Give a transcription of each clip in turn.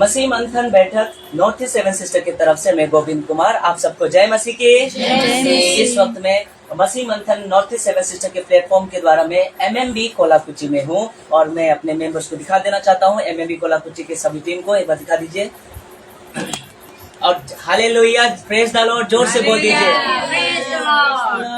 मसीह मंथन बैठक north east seven sister की तरफ से मैं गोविंद कुमार आप सबको जय मसीह की। इस वक्त में मसीह मंथन नॉर्थ ईस्ट सेवन सिस्टर के प्लेटफॉर्म के द्वारा मैं एमएमबी कोलाकुची में हूँ और मैं अपने मेंबर्स को दिखा देना चाहता हूँ। एमएमबी कोलाकुची के सभी टीम को एक बार दिखा दीजिए और हालेलुया प्रेज द लॉर्ड जोर से बोल दीजिए।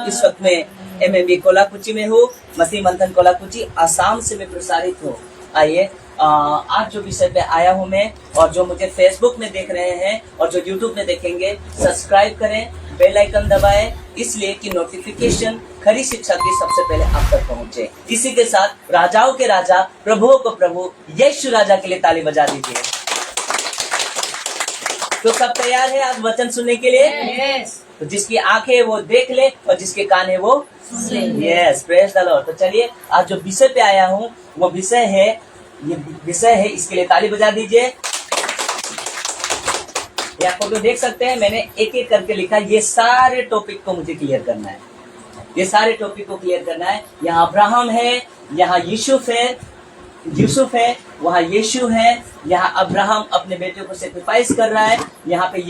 इस वक्त में एमएमबी कोलाकुची में हूँ। मसीह मंथन कोलाकुची आसाम से मैं प्रसारित हूँ। आइए आज जो विषय पे आया हूँ मैं और जो मुझे फेसबुक में देख रहे हैं और जो यूट्यूब में देखेंगे सब्सक्राइब करें, बेल आइकन दबाएं, इसलिए कि नोटिफिकेशन खरी शिक्षा की सबसे पहले आप तक पहुंचे। इसी के साथ राजाओं के राजा प्रभुओं को प्रभु यीशु राजा के लिए ताली बजा दीजिए। तो सब तैयार है आज वचन सुनने के लिए? Yes. तो जिसकी आंखें है वो देख ले और जिसके कान है वो यस प्रेज द लॉर्ड। तो चलिए आज जो विषय पे आया हूँ वो विषय है इसके लिए ताली बजा दीजिए। या फोटो देख सकते हैं, मैंने एक एक करके लिखा। ये सारे टॉपिक को मुझे क्लियर करना है, ये सारे टॉपिक को क्लियर करना है। यहाँ अब्राहम है, यहाँ यूसुफ है, वहाँ यीशु है, यहाँ अब्राहम अपने बेटे को सेक्रीफाइस कर रहा है, यहाँ पे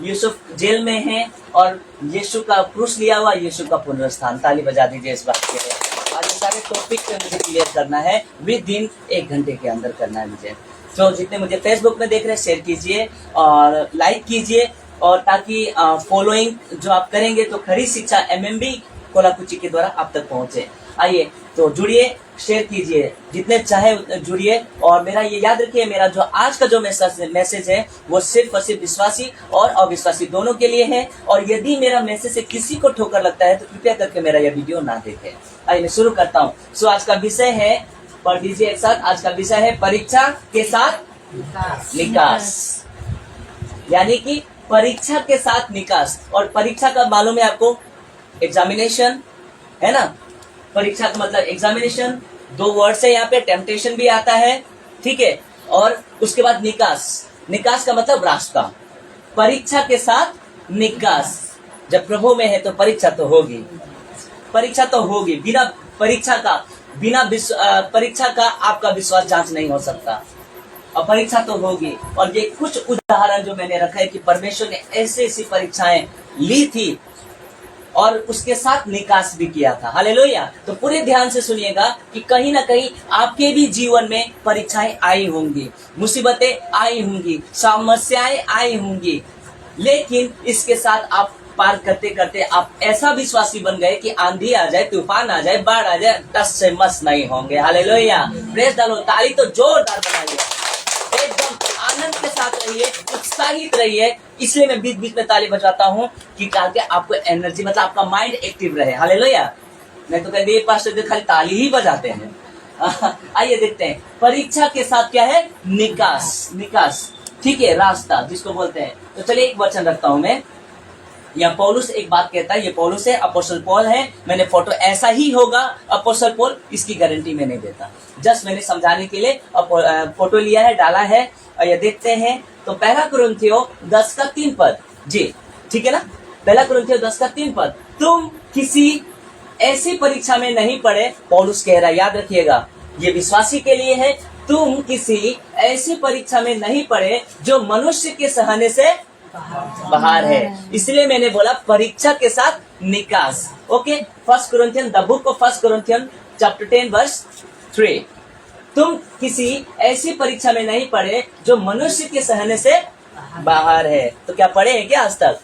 यूसुफ जेल में है और यीशु का क्रूस लिया हुआ यीशु का पुनरुत्थान। ताली बजा दीजिए इस बात के लिए। आज ये सारे टॉपिक पे मुझे क्लियर करना है, विद इन 1 घंटे के अंदर करना है मुझे। तो जितने मुझे फेसबुक में देख रहे हैं शेयर कीजिए और लाइक कीजिए और ताकि फॉलोइंग जो आप करेंगे तो खरी शिक्षा एमएमबी कोलाकुची के द्वारा आप तक पहुंचे। आइए तो जुड़िए, शेयर कीजिए, जितने चाहे जुड़िए। और मेरा ये याद रखिए, मेरा जो आज का जो मैसेज है वो सिर्फ और सिर्फ विश्वासी और अविश्वासी दोनों के लिए है। और यदि मेरा मैसेज से किसी को ठोकर लगता है तो कृपया करके मेरा यह वीडियो ना देखें। आइए मैं शुरू करता हूँ। सो आज का विषय है, पढ़ लीजिए एक साथ। आज का विषय है परीक्षा के साथ निकास, यानी कि परीक्षा के साथ निकास। और परीक्षा का मालूम है आपको, एग्जामिनेशन है ना। परीक्षा का मतलब एग्जामिनेशन, 2 वर्ड से यहाँ पे टेम्पटेशन भी आता है, ठीक है। और उसके बाद निकास का मतलब रास्ता। परीक्षा के साथ निकास, जब प्रभु में है तो परीक्षा तो होगी। बिना परीक्षा का आपका विश्वास जांच नहीं हो सकता और परीक्षा तो होगी। और ये कुछ उदाहरण जो मैंने रखा है कि परमेश्वर ने ऐसी परीक्षाएं ली थी और उसके साथ निकास भी किया था। हालेलुया। तो पूरे ध्यान से सुनिएगा कि कहीं ना कहीं आपके भी जीवन में परीक्षाएं आई होंगी, मुसीबतें आई होंगी, समस्याएं आई होंगी, लेकिन इसके साथ आप पार करते करते आप ऐसा विश्वासी बन गए कि आंधी आ जाए, तूफान आ जाए, बाढ़ आ जाए, टस से मस नहीं होंगे। हालेलुया। Praise the Lord. ताली तो जोरदार बनाइए, एकदम आनंद के साथ रहिए, उत्साहित रहिए। इसलिए मैं बीच बीच में ताली बजाता हूँ कि ताकि आपको एनर्जी, मतलब आपका माइंड एक्टिव रहे। हालेलुया। मैं तो कहते हैं पास्टर खाली ताली ही बजाते हैं। आइए देखते हैं परीक्षा के साथ क्या है, निकास, ठीक है, रास्ता जिसको बोलते हैं। तो चलिए एक वचन रखता हूँ मैं। यहाँ पौलुस एक बात कहता है, ये पौलुस है, अपोस्टल पॉल है। मैंने फोटो ऐसा ही होगा अपोस्टल पॉल, इसकी गारंटी मैं नहीं देता, जस्ट मैंने समझाने के लिए फोटो लिया है, डाला है। और ये देखते हैं तो 1 कुरिन्थियों 10:3 जी, ठीक है ना। 1 कुरिन्थियों 10:3 तुम किसी ऐसी परीक्षा में नहीं पड़े, पौलुस कह रहा है, याद रखिएगा ये विश्वासी के लिए है। तुम किसी ऐसी परीक्षा में नहीं पड़े जो मनुष्य के सहने से बाहर है। इसलिए मैंने बोला परीक्षा के साथ निकास। Okay, 1 Corinthian, the book of 1 Corinthian chapter 10 verse 3। तुम किसी ऐसी परीक्षा में नहीं पड़े जो मनुष्य के सहने से बाहर है। तो क्या पढ़े हैं क्या आज तक?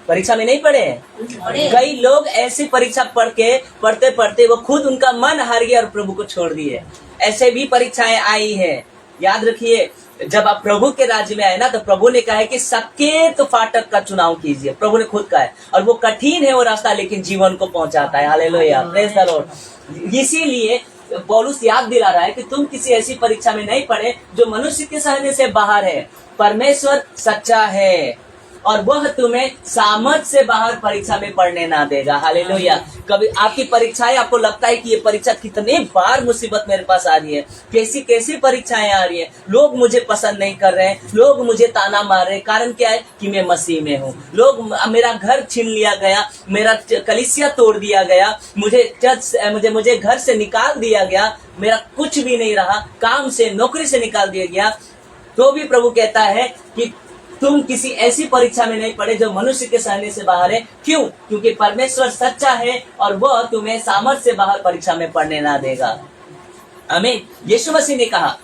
परीक्षा में नहीं पढ़े हैं। कई लोग ऐसी परीक्षा पढ़ते वो खुद उनका मन हार गया और प्रभु को छोड़ दिए। ऐसे भी परीक्षाएं आई है। याद रखिए, जब आप प्रभु के राज्य में आए ना तो प्रभु ने कहा है कि सकेत फाटक का चुनाव कीजिए। प्रभु ने खुद कहा है, और वो कठिन है वो रास्ता, लेकिन जीवन को पहुंचाता है। Hallelujah, praise the Lord. इसीलिए पौलुस याद दिला रहा है कि तुम किसी ऐसी परीक्षा में नहीं पड़े जो मनुष्य के सहने से बाहर है। परमेश्वर सच्चा है और वह तुम्हें सामर्थ से बाहर परीक्षा में पढ़ने ना देगा। हालेलुया। कभी आपकी परीक्षाएं, आपको लगता है कि ये परीक्षा कितने बार मुसीबत मेरे पास आ रही है, कैसी कैसी परीक्षाएं आ रही है, लोग मुझे पसंद नहीं कर रहे हैं, लोग मुझे ताना मार रहे हैं। कारण क्या है कि मैं मसीह में हूँ। लोग, मेरा घर छीन लिया गया, मेरा कलीसिया तोड़ दिया गया, मुझे घर से निकाल दिया गया, मेरा कुछ भी नहीं रहा, काम से, नौकरी से निकाल दिया गया। तो भी प्रभु कहता है कि तुम किसी ऐसी परीक्षा में नहीं पड़े जो मनुष्य के सहने से बाहर है। क्यों? क्योंकि परमेश्वर सच्चा है और वह तुम्हें सामर्थ से बाहर परीक्षा में पढ़ने ना देगा। आमीन। यीशु मसीह ने कहा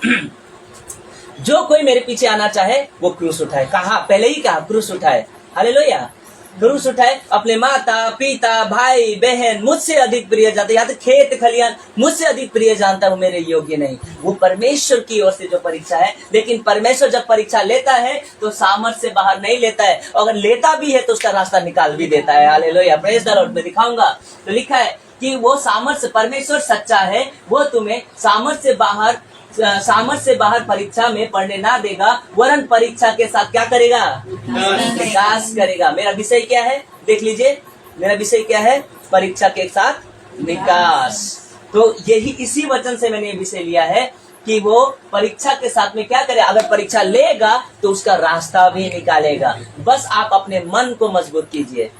जो कोई मेरे पीछे आना चाहे वो क्रूस उठाए। कहा, पहले ही कहा क्रूस उठाए। हालेलुया। क्रूस उठाए, अपने माता पिता भाई बहन मुझसे अधिक प्रिय जानता, या तो खेत खलियान मुझसे अधिक प्रिय जानता हूँ, मेरे योग्य नहीं। वो परमेश्वर की ओर से जो परीक्षा है। लेकिन परमेश्वर जब परीक्षा लेता है तो सामर्थ से बाहर नहीं लेता है, अगर लेता भी है तो उसका रास्ता निकाल भी देता है। Hallelujah, praise the Lord. मैं दिखाऊंगा। तो लिखा है कि वो सामर्थ, परमेश्वर सच्चा है, वो तुम्हें सामर्थ से बाहर परीक्षा में पढ़ने ना देगा, वरन परीक्षा के साथ क्या करेगा? विकास करेगा। मेरा विषय क्या है? देख लीजिए, मेरा विषय क्या है? परीक्षा के साथ विकास। तो यही, इसी वचन से मैंने ये विषय लिया है कि वो परीक्षा के साथ में क्या करे। अगर परीक्षा लेगा तो उसका रास्ता भी निकालेगा। बस आप अपने मन को मजबूत कीजिए।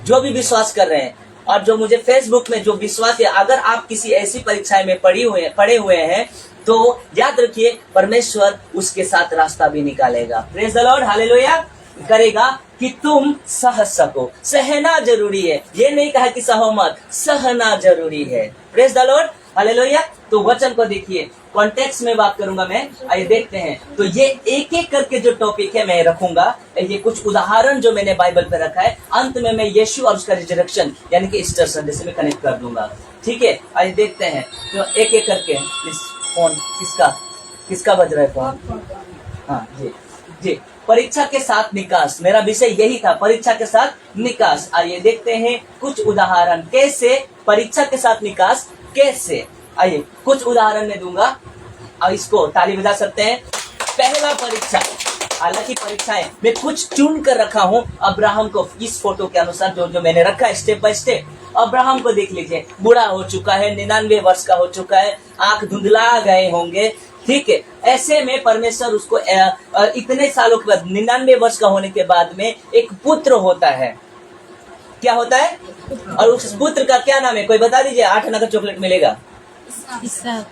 जो भी विश्वास कर रहे हैं और जो मुझे फेसबुक में जो विश्वास है, अगर आप किसी ऐसी परीक्षाएं में पड़े हुए हैं तो याद रखिए परमेश्वर उसके साथ रास्ता भी निकालेगा। Praise the Lord. हालेलुया। करेगा कि तुम सह सको। सहना जरूरी है, ये नहीं कहा कि सहो मत, सहना जरूरी है। Praise the Lord. हालेलुया। तो वचन को देखिए, कॉन्टेक्स्ट में बात करूंगा मैं। आइए देखते हैं। तो ये एक एक करके जो टॉपिक है मैं रखूंगा, ये कुछ उदाहरण जो मैंने बाइबल पे रखा है, अंत में मैं यीशु और उसका रिजरेक्शन यानी कि ईस्टर संडे से मैं कनेक्ट कर दूंगा। ठीक है, आइए देखते हैं। तो एक एक करके। फोन किसका बज रहा है फोन? हाँ जी जी। परीक्षा के साथ निकास, मेरा विषय यही था, परीक्षा के साथ निकास। आइए देखते हैं कुछ उदाहरण, कैसे परीक्षा के साथ निकास कैसे। आइए कुछ उदाहरण मैं दूंगा और इसको ताली बजा सकते हैं। पहला परीक्षा, हालांकि परीक्षाएं मैं कुछ चुन कर रखा हूं अब्राहम को, इस फोटो के अनुसार जो मैंने रखा है स्टेप बाय स्टेप। अब्राहम को देख लीजिए, बूढ़ा हो चुका है, 99 वर्ष का हो चुका है, आंख धुंधला गए होंगे। ठीक है, ऐसे में परमेश्वर उसको इतने सालों के बाद, 99 वर्ष का होने के बाद में एक पुत्र होता है। क्या होता है? और उस पुत्र का क्या नाम है? कोई बता दीजिए। 8 आना का चॉकलेट मिलेगा। इसहाक।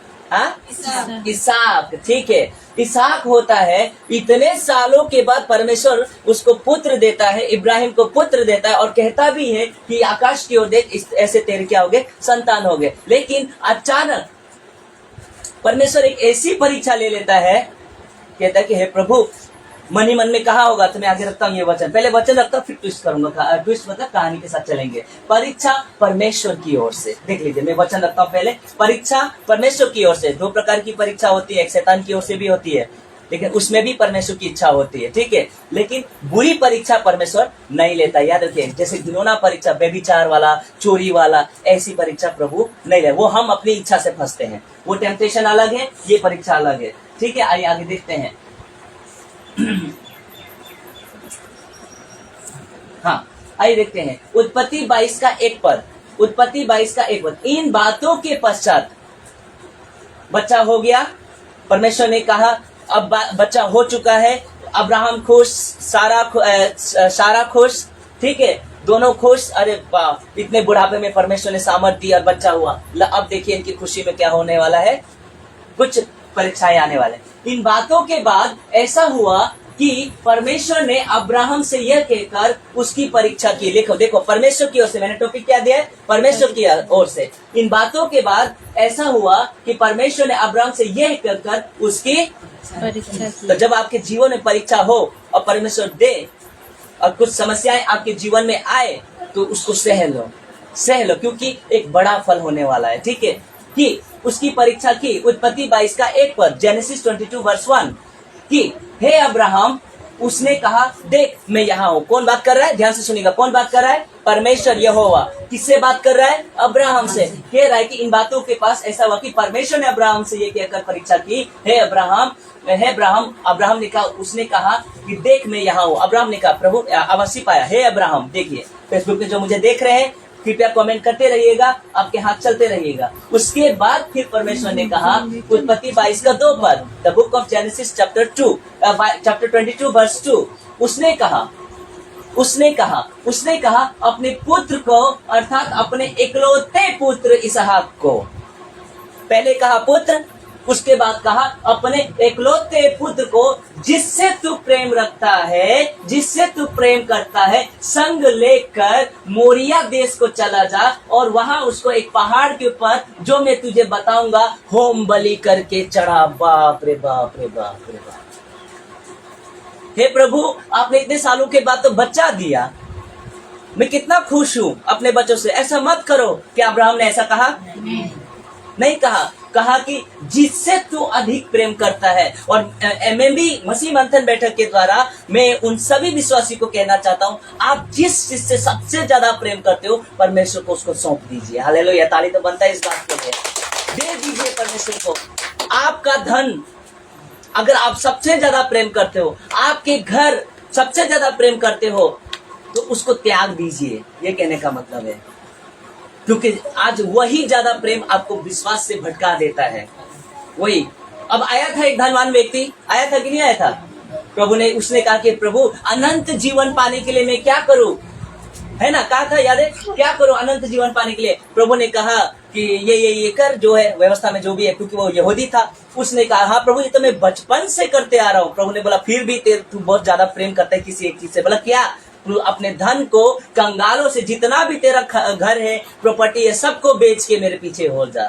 ठीक है, इसहाक होता है। इतने सालों के बाद परमेश्वर उसको पुत्र देता है, इब्राहिम को पुत्र देता है और कहता भी है कि आकाश की ओर देख, ऐसे तेरे क्या हो गए? संतान हो गए। लेकिन अचानक परमेश्वर एक ऐसी परीक्षा ले लेता है, कहता है कि हे प्रभु, मन ही मन में कहा होगा, तो मैं आगे रखता हूँ ये वचन, पहले वचन रखता हूँ फिर ट्विस्ट करूंगा। ट्विस्ट मतलब कहानी के साथ चलेंगे। परीक्षा परमेश्वर की ओर से, देख लीजिए मैं वचन रखता हूँ पहले। परीक्षा परमेश्वर की ओर से, 2 प्रकार की परीक्षा होती है, एक शैतान की ओर से भी होती है, लेकिन उसमें भी परमेश्वर की इच्छा होती है। ठीक है, लेकिन बुरी परीक्षा परमेश्वर नहीं लेता, याद रखिए। जैसे घिनौना परीक्षा, व्यभिचार वाला, चोरी वाला, ऐसी परीक्षा प्रभु नहीं ले। वो हम अपनी इच्छा से फंसते हैं, वो टेम्पटेशन अलग है, ये परीक्षा अलग है। ठीक है, आइए आगे देखते हैं। हाँ, आइए देखते हैं। उत्पत्ति 22 का 1 पद। उत्पत्ति 22 का 1 पद। इन बातों के पश्चात बच्चा हो गया। परमेश्वर ने कहा अब बच्चा हो चुका है। अब्राहम खुश, सारा खुश। ठीक है, दोनों खुश। अरे वाह, इतने बुढ़ापे में परमेश्वर ने सामर्थ दी और बच्चा हुआ। अब देखिए इनकी खुशी में क्या होने वाला है, कुछ परीक्षाएं आने वाले। इन बातों के बाद ऐसा हुआ कि परमेश्वर ने अब्राहम से यह कहकर उसकी परीक्षा की। देखो परमेश्वर की ओर से, मैंने टॉपिक क्या दिया है? परमेश्वर की ओर से। इन बातों के बाद ऐसा हुआ कि परमेश्वर ने अब्राहम से यह कहकर उसकी परीक्षा की। तो जब आपके जीवन में परीक्षा हो और परमेश्वर दे और कुछ समस्याएं आपके जीवन में आए तो उसको सह लो, क्योंकि एक बड़ा फल होने वाला है। ठीक है, कि उसकी परीक्षा की। उत्पत्ति 22 का 1 पद, जेनेसिस 22 वर्स 1 कि हे अब्राहम, उसने कहा देख मैं यहाँ हूँ। कौन बात कर रहा है? ध्यान से सुनिएगा, कौन बात कर रहा है? परमेश्वर यहोवा। किससे बात कर रहा है? अब्राहम से। कह रहा है कि इन बातों के पास ऐसा हुआ कि परमेश्वर ने अब्राहम से ये कहकर परीक्षा की, हे अब्राहम, हे अब्राहम, अब्राहम ने कहा, उसने कहा कि देख मैं यहाँ हूँ। अब्राहम ने कहा प्रभु अवश्य पाया, हे अब्राहम। देखिए फेसबुक पे जो मुझे देख रहे हैं, कृपया कमेंट करते रहिएगा, आपके हाथ चलते रहिएगा। उसके बाद फिर परमेश्वर ने कहा, उत्पत्ति 22 का 2 पद, the book of Genesis chapter 22 verse 2, उसने कहा अपने पुत्र को, अर्थात अपने इकलौते पुत्र इसहाक को। पहले कहा पुत्र, उसके बाद कहा अपने इकलौते पुत्र को, जिससे तू प्रेम रखता है, जिससे तू प्रेम करता है, संग लेकर मोरिया देश को चला जा और वहां उसको एक पहाड़ के ऊपर, जो मैं तुझे बताऊंगा, होम बलि करके चढ़ा। बाप रे बाप रे बाप रे बाप। हे प्रभु, आपने इतने सालों के बाद तो बच्चा दिया, मैं कितना खुश हूं अपने बच्चों से। ऐसा मत करो। क्या अब्राहम ने ऐसा कहा? नहीं कहा कि जिससे तू अधिक प्रेम करता है। और मैं भी मसीह मंथन बैठक के द्वारा मैं उन सभी विश्वासी को कहना चाहता हूं, आप जिस चीज से सबसे ज्यादा प्रेम करते हो, परमेश्वर को उसको सौंप दीजिए। हालेलुया, ताली तो बनता है इस बात के लिए। दे दीजिए परमेश्वर को। आपका धन अगर आप सबसे ज्यादा प्रेम करते हो, आपके घर सबसे ज्यादा प्रेम करते हो, तो उसको त्याग दीजिए। ये कहने का मतलब है, क्योंकि आज वही ज्यादा प्रेम आपको विश्वास से भटका देता है। वही अब आया था एक धनवान व्यक्ति, आया था कि नहीं आया था? प्रभु ने, उसने कहा कि प्रभु अनंत जीवन पाने के लिए मैं क्या करूं, है ना? कहा था, याद है? क्या करूं अनंत जीवन पाने के लिए? प्रभु ने कहा कि ये कर, जो है व्यवस्था में जो भी है, क्योंकि वो यहूदी था। उसने कहा हाँ प्रभु, ये तो मैं बचपन से करते आ रहा हूँ। प्रभु ने बोला फिर भी तू बहुत ज्यादा प्रेम करता है किसी एक चीज से। बोला क्या? अपने धन को, कंगालों से, जितना भी तेरा घर है, प्रॉपर्टी है, सबको बेच के मेरे पीछे हो जा।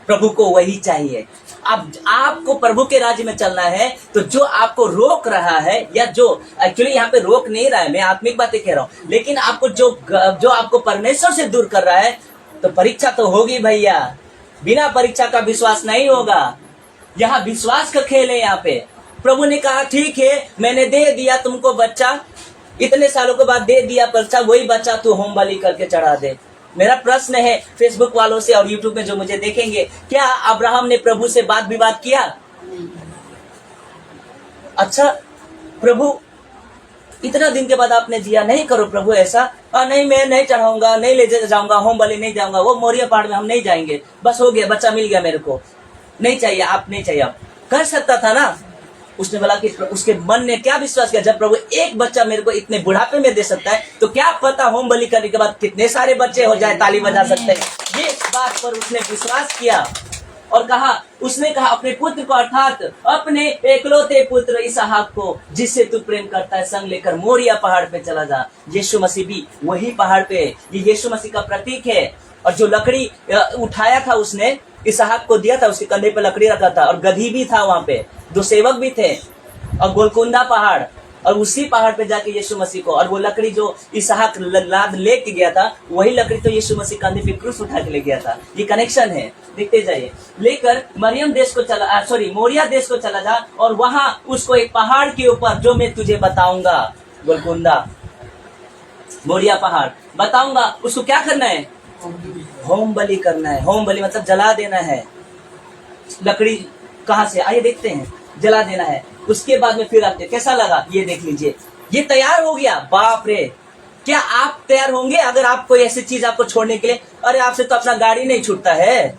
प्रभु को वही चाहिए। अब आपको प्रभु के राज्य में चलना है, तो जो आपको रोक रहा है, या जो एक्चुअली यहाँ पे रोक नहीं रहा है, मैं आत्मिक बातें कह रहा हूँ, लेकिन आपको जो आपको परमेश्वर से दूर कर रहा है, तो परीक्षा तो होगी भैया। बिना परीक्षा का विश्वास नहीं होगा। यहाँ विश्वास का खेल है। यहाँ पे प्रभु ने कहा ठीक है, मैंने दे दिया तुमको बच्चा, इतने सालों के बाद दे दिया बच्चा, वही बच्चा तू होम बलि करके चढ़ा दे। मेरा प्रश्न है फेसबुक वालों से और यूट्यूब में जो मुझे देखेंगे, क्या अब्राहम ने प्रभु से बात विवाद किया? अच्छा प्रभु, इतना दिन के बाद आपने दिया, नहीं करो प्रभु ऐसा। नहीं, मैं नहीं चढ़ाऊंगा, नहीं ले जाऊंगा, होम बलि नहीं जाऊंगा, वो मोरिया पहाड़ में हम नहीं जाएंगे, बस हो गया, बच्चा मिल गया मेरे को, नहीं चाहिए, आप नहीं चाहिए। आप कर सकता था ना। उसने बोला कि उसके मन ने क्या विश्वास किया, जब प्रभु एक बच्चा मेरे को इतने बुढ़ापे में दे सकता है, तो क्या पता होम बलि करने के बाद कितने सारे बच्चे हो जाए, ताली बजा सकते हैं। ये बात पर उसने विश्वास किया और उसने कहा अपने पुत्र को, अर्थात अपने एकलौते पुत्र इसहाक को, जिससे तू प्रेम करता है, संग लेकर मोरिया पहाड़ पे चला जा। यीशु मसीह भी वही पहाड़ पे, ये यीशु मसीह का प्रतीक है। और जो लकड़ी उठाया था उसने, इसहाक को दिया था, उसके कंधे पे लकड़ी रखा था, और गधी भी था वहां पे, 2 सेवक भी थे, और गोलकुंडा पहाड़, और उसी पहाड़ पे जाके यीशु मसीह को, और वो लकड़ी जो इसहाक लाद लेके गया था, वही लकड़ी तो यीशु मसीह कंधे पे क्रूस उठा के ले गया था। ये कनेक्शन है, देखते जाइए। लेकर मरियम देश को चला, मोरिया देश को चला जा, और वहां उसको एक पहाड़ के ऊपर, जो मैं तुझे बताऊंगा, गोलकुंडा मोरिया पहाड़ बताऊंगा, उसको क्या करना है? होम बलि करना है। होम बलि मतलब जला देना है। लकड़ी कहां से, आइए देखते हैं, जला देना है। उसके बाद में फिर आते, कैसा लगा ये देख लीजिए, ये तैयार हो गया। बाप रे, क्या आप तैयार होंगे अगर आप कोई ऐसी चीज आपको छोड़ने के लिए? अरे आपसे तो अपना गाड़ी नहीं छूटता है,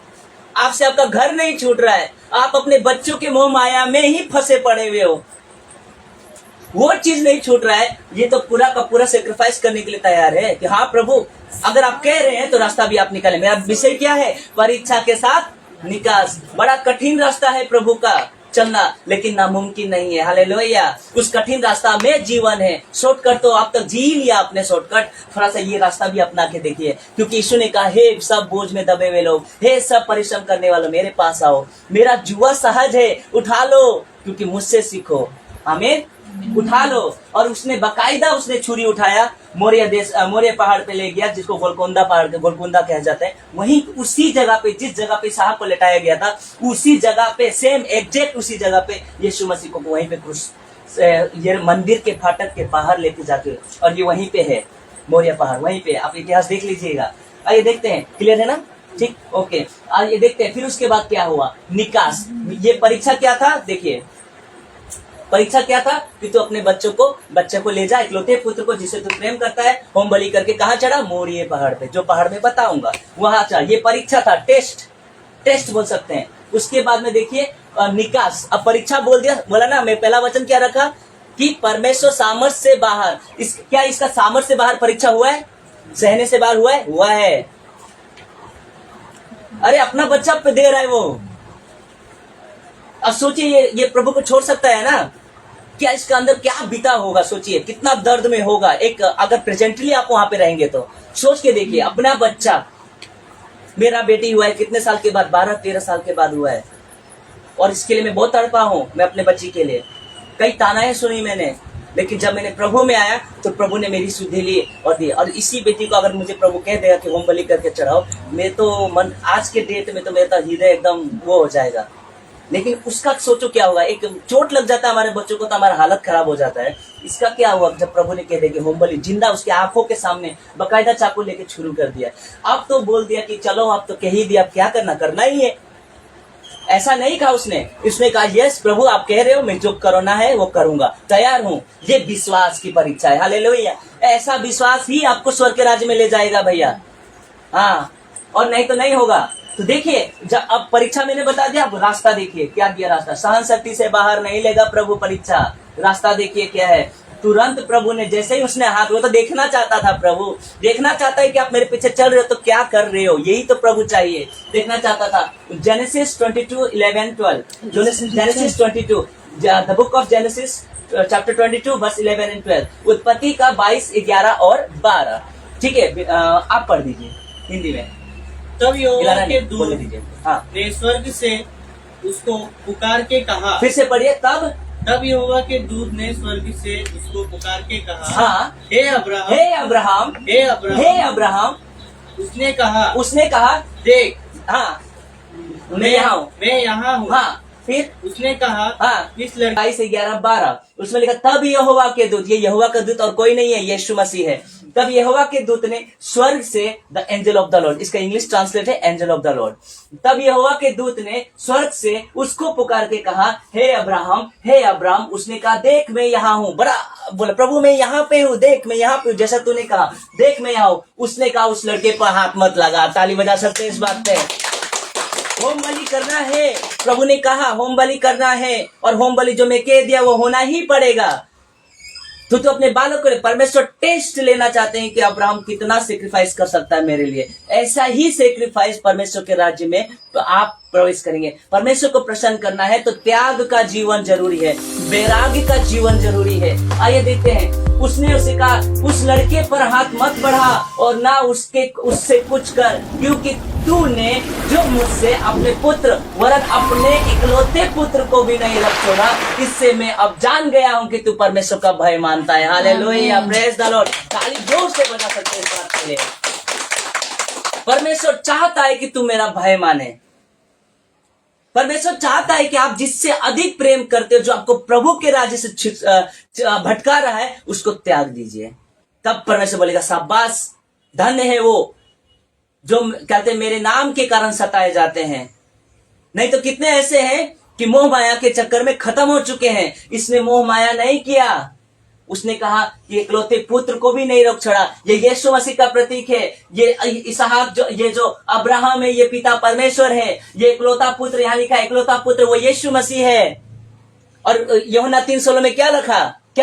आपसे आपका घर नहीं छूट रहा है, आप अपने बच्चों के मोह माया में ही फंसे पड़े हुए हो, वो चीज नहीं छूट रहा है। ये तो पूरा का पूरा सेक्रीफाइस करने के लिए तैयार है कि हाँ प्रभु, अगर आप कह रहे हैं तो रास्ता भी आप निकालें। मेरा विषय क्या है? परीक्षा के साथ निकास। बड़ा कठिन रास्ता है प्रभु का चलना, लेकिन नामुमकिन नहीं है। हालेलुया। उस कठिन रास्ता में जीवन है। शॉर्टकट तो आप तक जी लिया आपने, शॉर्टकट, थोड़ा सा ये रास्ता भी अपना के देखिए, क्योंकि यीशु ने कहा, हे सब बोझ में दबे हुए लोग, हे सब परिश्रम करने वालों, मेरे पास आओ, मेरा जुआ सहज है, उठा लो, क्योंकि मुझसे सीखो। आमीन, उठा लो। और उसने बकायदा उसने छुरी उठाया, मोरिया पहाड़ पे ले गया, जिसको गोलकुंडा कहा जाता है। वहीं उसी जगह पे, जिस जगह पे साहब को लेटाया गया था, उसी जगह पे, सेम एग्जैक्ट उसी जगह पे यीशु मसीह को वहीं पे क्रूस, ये मंदिर के फाटक के बाहर लेके जाके, और ये वहीं पे है मोरिया पहाड़, वहीं पे। आप इतिहास देख लीजिएगा। आइए देखते हैं, क्लियर है ना? ठीक, ओके। आइए देखते हैं फिर उसके बाद क्या हुआ, निकास। ये परीक्षा क्या था देखिए, परीक्षा क्या था कि तू अपने बच्चे को ले जा, इकलौते पुत्र को जिसे तू प्रेम करता है, होम बलि करके कहाँ चढ़ा? मोरिये पहाड़ पे, जो पहाड़ में बताऊंगा वहां चढ़। ये परीक्षा था, टेस्ट बोल सकते हैं। उसके बाद में देखिए निकास। अब परीक्षा बोल दिया, बोला ना, मैं पहला वचन क्या रखा कि परमेश्वर सामर्थ से बाहर। क्या इसका सामर्थ से बाहर परीक्षा हुआ है? सहने से बाहर हुआ है? हुआ है। अरे अपना बच्चा पे दे रहा है वो। अब सोचिए ये प्रभु को छोड़ सकता है ना? क्या इसका अंदर क्या बीता होगा? सोचिए कितना दर्द में होगा। एक अगर प्रेजेंटली आप वहां पे रहेंगे तो सोच के देखिए, अपना बच्चा, मेरा बेटी हुआ है कितने साल के बाद? 12-13 साल के बाद हुआ है। और इसके लिए मैं बहुत तड़पा हूं, मैं अपने बच्ची के लिए। कई तानाएं सुनी मैंने, लेकिन जब मैंने प्रभु में आया तो प्रभु ने मेरी सुधि ली और दी। और इसी बेटी को अगर मुझे प्रभु कह देगा कि होम बलि करके चढ़ाओ, मैं तो मन आज के डेट में तो मेरा हृदय एकदम वो हो जाएगा। लेकिन उसका सोचो क्या होगा? एक चोट लग जाता है हमारे बच्चों को तो हमारा हालत खराब हो जाता है। इसका क्या हुआ जब प्रभु ने कह दिया कि होम बलि, जिंदा उसके आंखों के सामने बकायदा चाकू लेके शुरू कर दिया। अब तो बोल दिया कि चलो अब तो कह ही दिया, अब क्या करना ही है। ऐसा नहीं कहा उसने कहा यस प्रभु आप कह रहे हो, मैं जो करना है वो करूंगा, तैयार हूं। ये विश्वास की परीक्षा है। हालेलुया। ऐसा विश्वास ही आपको स्वर्ग के राज्य में ले जाएगा भैया। हाँ, और नहीं तो नहीं होगा। तो देखिए जब अब परीक्षा मैंने बता दिया, अब रास्ता देखिए क्या दिया। रास्ता सहन शक्ति से बाहर नहीं लेगा प्रभु परीक्षा। रास्ता देखिए क्या है। तुरंत प्रभु ने जैसे ही उसने हाथ, वो तो देखना चाहता था, प्रभु देखना चाहता है कि आप मेरे पीछे चल रहे हो तो क्या कर रहे हो, यही तो प्रभु चाहिए, देखना चाहता था। Genesis 22:11-12, Genesis 22, the book of Genesis chapter 22 verse 11 and 12, उत्पत्ति का 22, 11 और 12। ठीक है, आप पढ़ दीजिए हिंदी में। तब यहोवा के दूत हाँ, ने स्वर्ग से उसको पुकार के कहा। फिर से पढ़िए। तब यहोवा के दूत ने स्वर्ग से उसको पुकार के कहा, हाँ, हे अब्राहम, हे अब्राहम, हे अब्राहम, हे अब्राहम। उसने कहा देख, हाँ, मैं यहाँ हूँ। हाँ, फिर उसने कहा, हाँ, इस लड़की 22-11-12 उसमें लिखा तब यहोवा के दूत, ये यहोवा का दूत और कोई नहीं है, यीशु मसीह है। तब यहोवा के दूत ने स्वर्ग से, the angel of the Lord, इसका इंग्लिश ट्रांसलेट है एंजल ऑफ द लॉर्ड। तब यहोवा के दूत ने स्वर्ग से उसको पुकार के कहा, हे अब्राहम, हे अब्राहम। उसने कहा देख मैं यहाँ हूँ। बड़ा बोला प्रभु मैं यहाँ पे हूँ, देख मैं यहाँ पे हूँ, जैसा तूने कहा, देख मैं यहाँ हूँ। उसने कहा उस लड़के पर हाथ मत लगा। ताली बजा सकते हैं इस बात पे। होम बलि करना है, प्रभु ने कहा होम बलि करना है, और होम बलि जो मैं कह दिया वो होना ही पड़ेगा। तो अपने बालों को परमेश्वर टेस्ट लेना चाहते हैं कि अब्राहम कितना सेक्रीफाइस कर सकता है मेरे लिए। ऐसा ही सेक्रीफाइस परमेश्वर के राज्य में तो आप प्रवेश करेंगे। परमेश्वर को प्रसन्न करना है तो त्याग का जीवन जरूरी है, वैराग्य का जीवन जरूरी है। आइए देखते हैं। उसने उसे कहा उस लड़के पर हाथ मत बढ़ा और ना उससे कुछ कर, क्योंकि तूने जो मुझसे अपने पुत्र वरन अपने इकलौते पुत्र को भी नहीं रख छोड़ा। इससे मैं अब जान गया हूं कि तू परमेश्वर का भय मानता है। Hallelujah, praise the Lord. ताली जोर से बजा सकते हैं इस बात के लिए। परमेश्वर चाहता है कि तू मेरा भय माने। परमेश्वर चाहता है कि आप जिससे अधिक प्रेम करते हो, जो आपको प्रभु के राज्य से भटका रहा है, उसको त्याग दीजिए। तब परमेश्वर बोलेगा शाबाश, धन्य है वो जो कहते हैं मेरे नाम के कारण सताए जाते हैं। नहीं तो कितने ऐसे हैं कि मोह माया के चक्कर में खत्म हो चुके हैं। इसने मोह माया नहीं किया। उसने कहा कि इकलौते पुत्र को भी नहीं रोक छोड़ा। ये यीशु मसीह का प्रतीक है। ये इसहाक ये जो अब्राहम है, ये पिता परमेश्वर है। ये इकलौता पुत्र, यहाँ लिखा है इकलौता पुत्र, वो यीशु मसीह है। और यूहन्ना 3:16 में क्या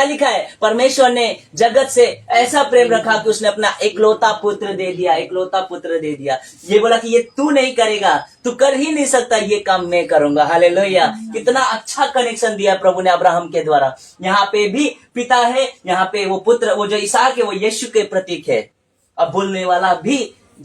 लिखा है? परमेश्वर ने जगत से ऐसा प्रेम रखा कि उसने अपना इकलौता पुत्र दे दिया, इकलौता पुत्र दे दिया। ये बोला कि ये तू नहीं करेगा, तू कर ही नहीं सकता, ये काम मैं करूंगा। हालेलुया। कितना अच्छा कनेक्शन दिया प्रभु ने अब्राहम के द्वारा। यहाँ पे भी पिता है, यहाँ पे वो पुत्र, वो जो इसहाक है वो यीशु के प्रतीक है। अब बोलने वाला भी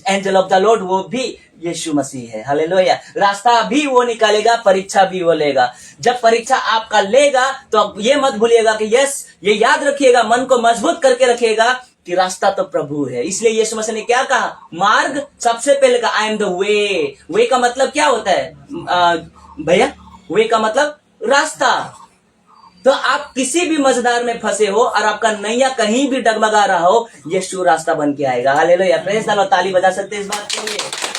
एंजल ऑफ द लॉर्ड, वो भी यीशु मसीह है। हालेलुया। रास्ता भी वो निकालेगा, परीक्षा भी वो लेगा। जब परीक्षा आपका लेगा तो आप ये मत भूलिएगा कि यस, ये याद रखिएगा, मन को मजबूत करके रखिएगा कि रास्ता तो प्रभु है। इसलिए यीशु मसीह ने क्या कहा? मार्ग सबसे पहले कहा आई एम द वे। वे का मतलब क्या होता है भैया? वे का मतलब रास्ता। तो आप किसी भी मजेदार में फंसे हो और आपका नैया कहीं भी डगमगा रहा हो, यीशु रास्ता बन के आएगा। Hallelujah, praise the Lord. ताली बजा सकते हैं इस बात के लिए।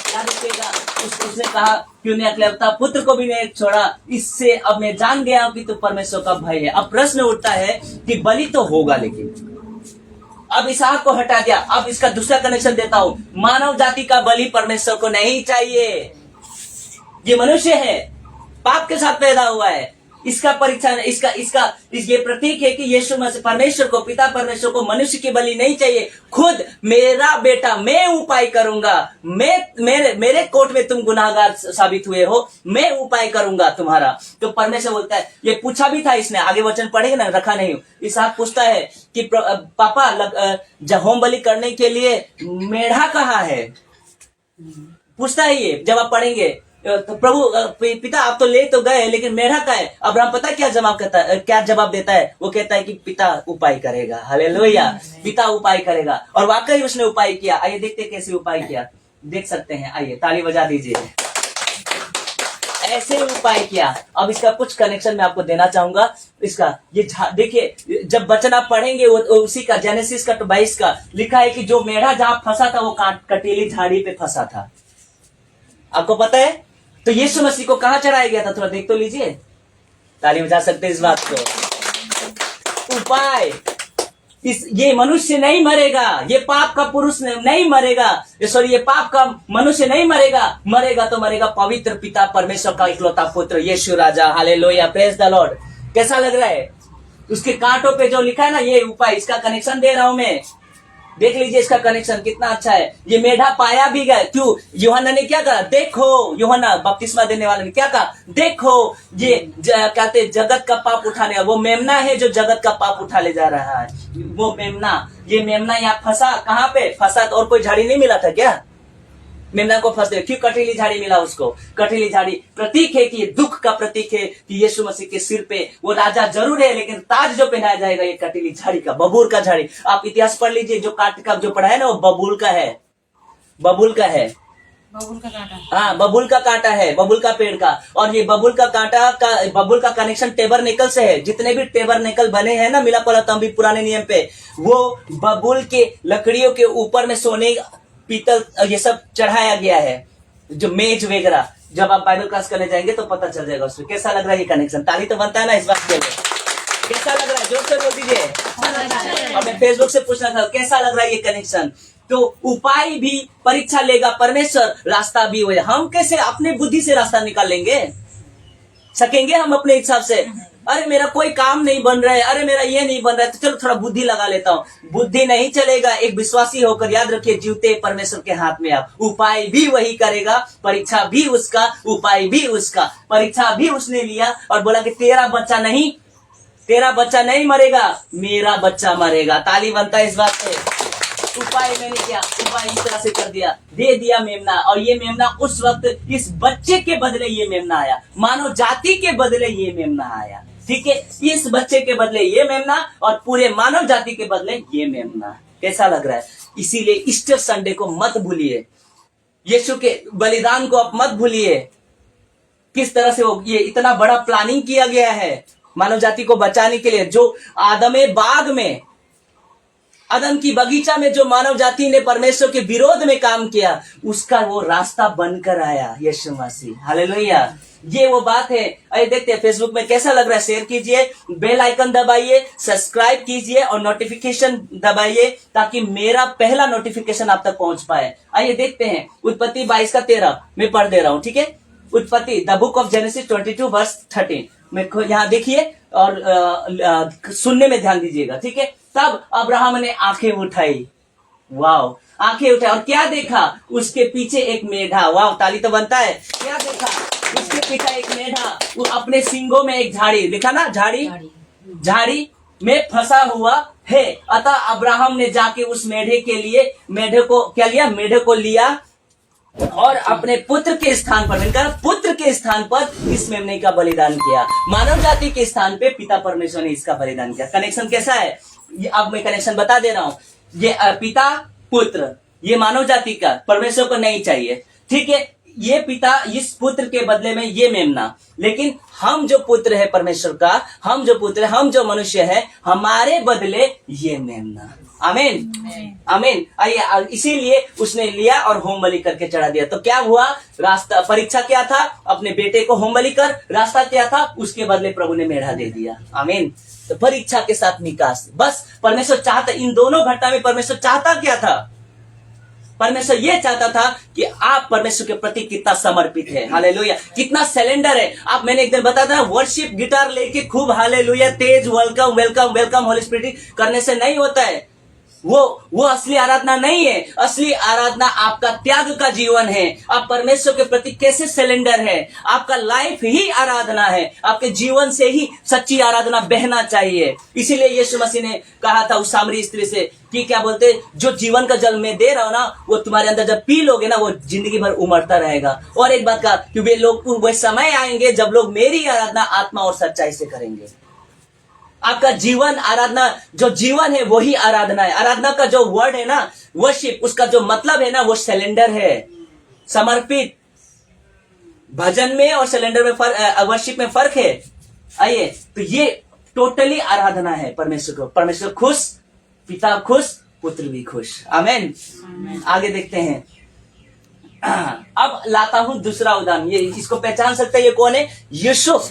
याद रखिएगा, उसने कहा क्यों ने अकेलता पुत्र को भी नहीं छोड़ा, इससे अब मैं जान गया हूं कि तू परमेश्वर का भय है। अब प्रश्न उठता है कि बलि तो होगा, लेकिन अब इसहाक को हटा दिया। अब इसका दूसरा कनेक्शन देता हूं, मानव जाति का बलि परमेश्वर को नहीं चाहिए। ये मनुष्य है, पाप के साथ पैदा हुआ है, इसका परीक्षा ये प्रतीक है कि यीशु मसीह परमेश्वर को, पिता परमेश्वर को मनुष्य की बलि नहीं चाहिए। खुद मेरा बेटा, मैं उपाय करूंगा, मेरे कोर्ट में तुम गुनाहगार साबित हुए हो, मैं उपाय करूंगा तुम्हारा। तो परमेश्वर बोलता है, ये पूछा भी था इसने, आगे वचन पढ़ेगा ना, रखा नहीं। इसहाक पूछता है कि पापा होम बलि करने के लिए मेढ़ा कहाँ है, पूछता है ये, जब आप पढ़ेंगे तो प्रभु पिता आप तो ले तो गए, लेकिन मेढ़ा का है। अब्राहम पता क्या जवाब देता है? वो कहता है कि पिता उपाय करेगा। हालेलुया, पिता उपाय करेगा। और वाकई उसने उपाय किया। आइए देखते कैसे उपाय किया, देख सकते हैं। आइए ताली बजा दीजिए। ऐसे उपाय किया। अब इसका कुछ कनेक्शन मैं आपको देना चाहूंगा। इसका ये देखिए, जब वचन आप पढ़ेंगे उसी का जेनेसिस का 22 का लिखा है कि जो मेढ़ा जहां फंसा था वो कटीली झाड़ी पे फंसा था। आपको पता है? तो यीशु मसीह को कहां चढ़ाया गया था? थोड़ा देख तो लीजिए, ताली बजा सकते हैं इस बात को। उपाय, ये मनुष्य नहीं मरेगा, ये पाप का पुरुष नहीं मरेगा, सॉरी ये पाप का मनुष्य नहीं मरेगा तो मरेगा पवित्र पिता परमेश्वर का इकलौता पुत्र यीशु राजा। Hallelujah, praise the Lord. कैसा लग रहा है? उसके कांटों पे जो लिखा है ना, ये उपाय, इसका कनेक्शन दे रहा हूं मैं। देख लीजिए इसका कनेक्शन कितना अच्छा है। ये मेढ़ा पाया भी गया। क्यों? यूहन्ना ने क्या कहा? देखो, यूहन्ना बपतिस्मा देने वाले ने क्या कहा? देखो, ये कहते जगत का पाप उठाने, वो मेमना है जो जगत का पाप उठा ले जा रहा है। वो मेमना, ये मेमना यहाँ फंसा। कहाँ पे फंसा? और कोई झाड़ी नहीं मिला था क्या? मेमना को फंस गए। क्यों? कटीली झाड़ी मिला उसको। कटीली झाड़ी प्रतीक है कि ये दुख का प्रतीक है कि यीशु मसीह के सिर पे वो राजा जरूर है, लेकिन ताज जो पहनाया जाएगा ये कटीली झाड़ी का, बबूल का झाड़ी। आप इतिहास पढ़ लीजिए, जो काट का जो पढ़ा है ना वो बबूल का है, बबूल का है, बबूल का कांटा। हाँ, बबूल का कांटा है, बबूल का पेड़ का। और ये बबूल का कांटा का, बबूल का कनेक्शन टेबरनेकल से है। जितने भी टेबरनेकल बने हैं ना मिलाप वाला तंबू पुराने नियम पे, वो बबूल के लकड़ियों के ऊपर में सोने, पीतल, ये सब चढ़ाया गया है। जो मेज वगैरह, जब आप बाइबल क्लास करने जाएंगे तो पता चल जाएगा उसमें। कैसा लग रहा है ये कनेक्शन? ताली तो बनता है ना इस बात के लिए। कैसा लग रहा है? जोर से बोल दीजिए। और मैं फेसबुक से पूछना था, कैसा लग रहा है ये कनेक्शन? तो उपाय भी परीक्षा लेगा परमेश्वर, रास्ता भी हुए। हम कैसे अपने बुद्धि से रास्ता निकाल लेंगे? सकेंगे हम अपने हिसाब से? अरे मेरा कोई काम नहीं बन रहा है, अरे मेरा ये नहीं बन रहा है, तो चलो थोड़ा बुद्धि लगा लेता हूँ। बुद्धि नहीं चलेगा। एक विश्वासी होकर याद रखिए, जीवते परमेश्वर के हाथ में आप। उपाय भी वही करेगा, परीक्षा भी उसका, उपाय भी उसका। परीक्षा भी उसने लिया और बोला कि तेरा बच्चा नहीं मरेगा, मेरा बच्चा मरेगा। ताली बनता है इस बात पे। उपाय मैंने किया, उपाय इस तरह से कर दिया, दे दिया मेमना। और ये मेमना उस वक्त इस बच्चे के बदले ये मेमना आया, मानव जाति के बदले ये मेमना आया। ठीक है, इस बच्चे के बदले ये मेमना और पूरे मानव जाति के बदले ये मेमना। कैसा लग रहा है? इसीलिए ईस्टर संडे को मत भूलिए, यीशु के बलिदान को आप मत भूलिए। किस तरह से वो ये इतना बड़ा प्लानिंग किया गया है मानव जाति को बचाने के लिए। जो आदमे बाग में, अदन की बगीचा में जो मानव जाति ने परमेश्वर के विरोध में काम किया, उसका वो रास्ता बनकर आया यीशु मसीह। हालेलुया, ये वो बात है। अरे देखते हैं फेसबुक में कैसा लग रहा है। शेयर कीजिए, बेल आइकन दबाइए, सब्सक्राइब कीजिए और नोटिफिकेशन दबाइए, ताकि मेरा पहला नोटिफिकेशन आप तक पहुंच पाए। आइए देखते हैं उत्पत्ति 22 का 13 मैं पढ़ दे रहा हूं। ठीक है, उत्पत्ति the book of Genesis 22 verse 13 में यहाँ देखिए और सुनने में ध्यान दीजिएगा। ठीक है, तब अब्राहम ने आंखें उठाई। वाव, आंखें उठाई और क्या देखा? उसके पीछे एक मेढ़ा। वाव, ताली तो बनता है। क्या देखा? उसके पीछे एक मेढ़ा, वो अपने सींगों में एक झाड़ी, लिखा ना झाड़ी में फंसा हुआ है। अतः अब्राहम ने जाके उस मेढ़े के लिए, मेढ़े को क्या लिया? मेढ़े को लिया और अपने पुत्र के स्थान पर, पुत्र के स्थान पर इस मेमने का बलिदान किया। मानव जाति के स्थान पे पिता परमेश्वर ने इसका बलिदान किया। कनेक्शन कैसा है? अब मैं कनेक्शन बता दे रहा हूं। ये पिता पुत्र, ये मानव जाति का, परमेश्वर को नहीं चाहिए। ठीक है, ये पिता, इस पुत्र के बदले में ये मेमना। लेकिन हम जो पुत्र है परमेश्वर का, हम जो पुत्र, हम जो मनुष्य है, हमारे बदले ये मेमना। आमीन आमीन। आइए, इसीलिए उसने लिया और होम बलि करके चढ़ा दिया। तो क्या हुआ? रास्ता, परीक्षा क्या था? अपने बेटे को होम बलि कर। रास्ता क्या था? उसके बदले प्रभु ने मेढ़ा दे दिया। आमीन। तो परीक्षा के साथ निकास, बस परमेश्वर चाहता, इन दोनों घटना में परमेश्वर चाहता क्या था? परमेश्वर ये चाहता था कि आप परमेश्वर के प्रति कितना समर्पित है, हालेलुया, कितना सिलेंडर है आप। मैंने एक दिन बताया था, वर्शिप गिटार लेके खूब हालेलुया, तेज welcome welcome welcome holy spirit करने से नहीं होता है। वो असली आराधना नहीं है। असली आराधना आपका त्याग का जीवन है। आप परमेश्वर के प्रति कैसे सिलेंडर है, आपका लाइफ ही आराधना है। आपके जीवन से ही सच्ची आराधना बहना चाहिए। इसीलिए यीशु मसीह ने कहा था उस सामरी स्त्री से कि क्या बोलते, जो जीवन का जल मैं दे रहा हूं ना, वो तुम्हारे अंदर जब पी लोगे ना, वो जिंदगी भर उमड़ता रहेगा। और एक बात कहा कि वे समय आएंगे जब लोग मेरी आराधना आत्मा और सच्चाई से करेंगे। आपका जीवन आराधना, जो जीवन है वही आराधना है। आराधना का जो वर्ड है ना, वर्शिप, उसका जो मतलब है ना, वो सिलेंडर है, समर्पित। भजन में और सिलेंडर में फर्क, वर्शिप में फर्क है। आइए, तो ये टोटली आराधना है परमेश्वर को। परमेश्वर खुश, पिता खुश, पुत्र भी खुश। आमीन। आगे देखते हैं। अब लाता हूं दूसरा उदाहरण। ये इसको पहचान सकते हैं, ये कौन है? यूसुफ,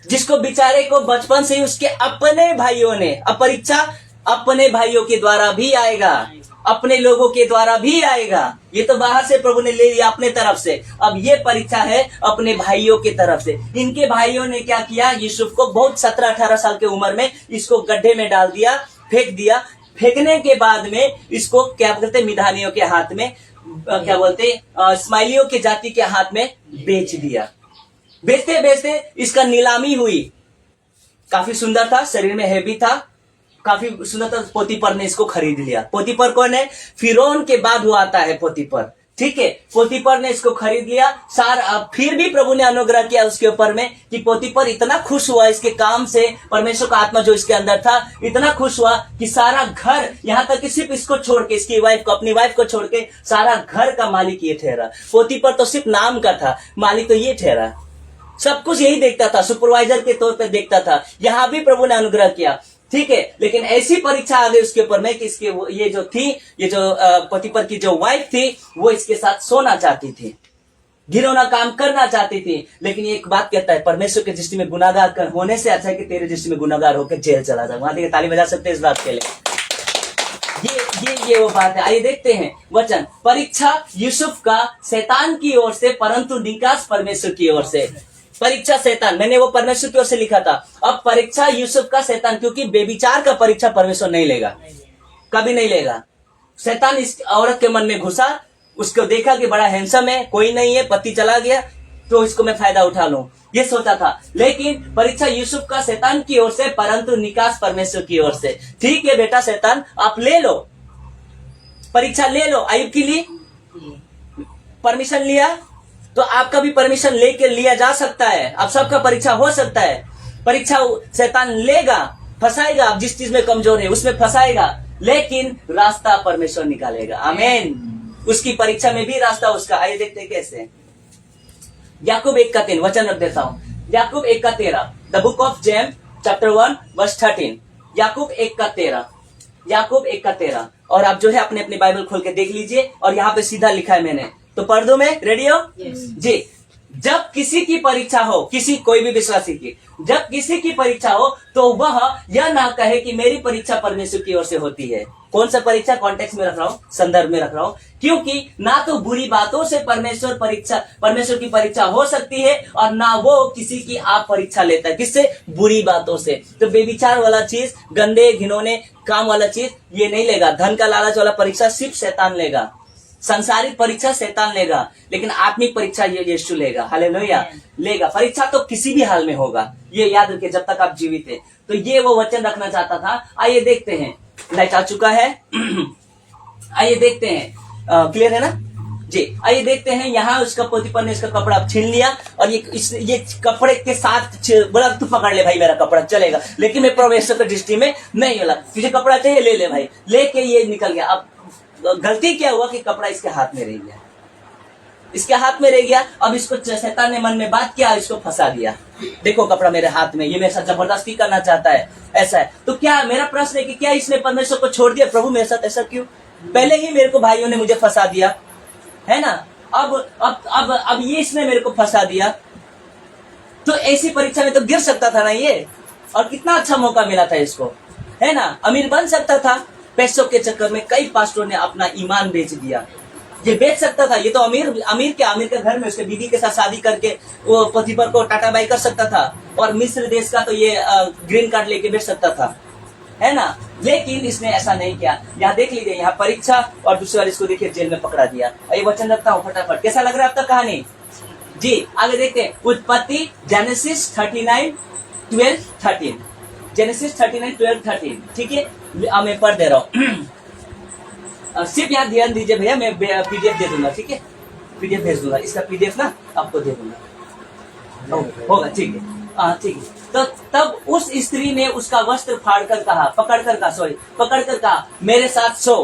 जिसको बेचारे को बचपन से ही उसके अपने भाइयों ने, परीक्षा अपने भाइयों के द्वारा भी आएगा, अपने लोगों के द्वारा भी आएगा। ये तो बाहर से प्रभु ने ले लिया अपने तरफ से, अब ये परीक्षा है अपने भाइयों के तरफ से। इनके भाइयों ने क्या किया? यूसुफ को बहुत 17-18 साल की उम्र में इसको गड्ढे में डाल दिया, फेंक दिया। फेंकने के बाद में इसको क्या बोलते, मिधानियों के हाथ में, क्या बोलते, इस्माइलियों के जाति के हाथ में बेच दिया। बेचते बेचते इसका नीलामी हुई। काफी सुंदर था, शरीर में हैवी था, काफी सुंदर था। पोतीपर ने इसको खरीद लिया। पोतीपर कौन है? फिरौन के बाद हुआ आता है पोतीपर, ठीक है। पोतीपर ने इसको खरीद लिया। फिर भी प्रभु ने अनुग्रह किया उसके ऊपर में कि पोतीपर इतना खुश हुआ इसके काम से, परमेश्वर का आत्मा जो इसके अंदर था इतना खुश हुआ कि सारा घर, यहां तक कि सिर्फ इसको छोड़ के, इसकी वाइफ को, अपनी वाइफ को छोड़ के सारा घर का मालिक ये ठहरा। पोतीपर तो सिर्फ नाम का था, मालिक तो ये ठहरा। सब कुछ यही देखता था, सुपरवाइजर के तौर पे देखता था। यहां भी प्रभु ने अनुग्रह किया, ठीक है। लेकिन ऐसी परीक्षा आ गई उसके ऊपर में कि इसके ये जो थी, ये जो पोतीपर की जो वाइफ थी, वो इसके साथ सोना चाहती थी, घिनौना काम करना चाहती थी। लेकिन एक बात कहता है, परमेश्वर की दृष्टि में गुनाहगार होने से अच्छा है कि तेरी दृष्टि में गुनाहगार होकर जेल चला जाए। वहां देखिए, ताली बजा सकते हैं इस बात के लिए। ये वो बात है। आइए देखते हैं वचन। परीक्षा यूसुफ का शैतान की ओर से, परंतु निकास परमेश्वर की ओर से। परीक्षा शैतान, मैंने वो परमेश्वर की ओर से लिखा था। अब परीक्षा यूसुफ का शैतान, क्योंकि बेविचार का परीक्षा परमेश्वर नहीं लेगा, कभी नहीं लेगा। शैतान इस औरत के मन में घुसा, उसको देखा कि बड़ा हैंडसम है, कोई नहीं है, पति चला गया, तो इसको मैं फायदा उठा लूं, ये सोचा था। लेकिन परीक्षा यूसुफ का शैतान की ओर से, परंतु निकास परमेश्वर की ओर से। ठीक है बेटा शैतान, आप ले लो, परीक्षा ले लो। अय्यूब के लिए परमिशन लिया, तो आपका भी परमिशन लेके लिया जा सकता है। अब सबका परीक्षा हो सकता है। परीक्षा शैतान लेगा, फंसाएगा, आप जिस चीज में कमजोर है उसमें फंसाएगा, लेकिन रास्ता परमेश्वर निकालेगा। आमीन। उसकी परीक्षा में भी रास्ता उसका। आइए देखते हैं कैसे। याकूब 1:13 वचन रख देता हूं। याकूब 1:13, the book of James chapter 1 verse 13। याकूब 1:13, याकूब 1:13। और आप जो है अपने अपनी बाइबल खोल के देख लीजिए, और यहाँ पे सीधा लिखा है मैंने, तो पढ़ दो मैं, रेडी हो? जी। जब किसी की परीक्षा हो, किसी कोई भी विश्वासी की, जब किसी की परीक्षा हो, तो वह यह ना कहे कि मेरी परीक्षा परमेश्वर की ओर से होती है। कौन सा परीक्षा? कॉन्टेक्स्ट में रख रहा हूं, संदर्भ में रख रहा हूं। क्योंकि ना तो बुरी बातों से परमेश्वर की परीक्षा हो सकती है, और ना वो किसी की आप परीक्षा लेता है। किससे? बुरी बातों से। तो बेविचार वाला चीज, गंदे घिनौने काम वाला चीज ये नहीं लेगा। धन का लालच वाला परीक्षा सिर्फ शैतान लेगा। संसारिक परीक्षा शैतान लेगा, लेकिन आत्मिक परीक्षा ये यीशु लेगा। हालेलुया, लेगा। परीक्षा तो किसी भी हाल में होगा, ये याद रखिए, जब तक आप जीवित हैं। तो ये वो वचन रखना चाहता था। आइए देखते हैं, लाइट आ चुका है। आइए देखते हैं, क्लियर है ना जी? आइए देखते हैं। यहाँ उसका पोतीपर ने इसका कपड़ा छीन लिया, और ये कपड़े के साथ बोला, तू पकड़ ले भाई, मेरा कपड़ा चलेगा। लेकिन मैं परमेश्वर की दृष्टि में नहीं बोला, तुझे कपड़ा चाहिए ले ले भाई। लेके ये निकल गया। अब गलती क्या हुआ कि कपड़ा इसके हाथ में रह गया। इसके हाथ में रह गया। अब इसको शैतान ने मन में बात किया, इसको फंसा दिया। देखो कपड़ा मेरे हाथ में, ये मेरे साथ जबरदस्ती करना चाहता है, ऐसा है। तो क्या मेरा प्रश्न है कि क्या इसने परमेश्वर को छोड़ दिया? प्रभु मेरे साथ ऐसा क्यों? पहले ही मेरे को भाइयों ने मुझे फंसा दिया है ना, अब ये इसने मेरे को फंसा दिया। तो ऐसी परीक्षा में तो गिर सकता था ना ये, और कितना अच्छा मौका मिला था इसको, है ना, अमीर बन सकता था। पैसों के चक्कर में कई पास्टरों ने अपना ईमान बेच दिया। ये बेच सकता था, ये तो अमीर के घर में उसके बीवी के साथ शादी करके वो पतिपर को टाटा बाई कर सकता था, और मिस्र देश का तो ये ग्रीन कार्ड लेके बेच सकता था, है ना। लेकिन इसने ऐसा नहीं किया। यहाँ देख लीजिए, यहाँ परीक्षा, और दूसरी बार इसको देखिए जेल में पकड़ा दिया। ये वचन रखता हूँ फटाफट, कैसा लग रहा है आपका कहानी जी? आगे देखते हैं, उत्पत्ति जेनेसिस 39:12-13, जेनेसिस 39:12-13, ठीक है। मैं पढ़ दे रहा हूँ सिर्फ यहाँ ध्यान दीजिए भैया, मैं पीडीएफ दे दूंगा, ठीक है, पीडीएफ भेज दूंगा, इसका पीडीएफ ना आपको दे दूंगा, होगा, ठीक है, ठीक है। तो तब उस स्त्री ने उसका वस्त्र फाड़कर कहा, पकड़कर कहा, मेरे साथ सो।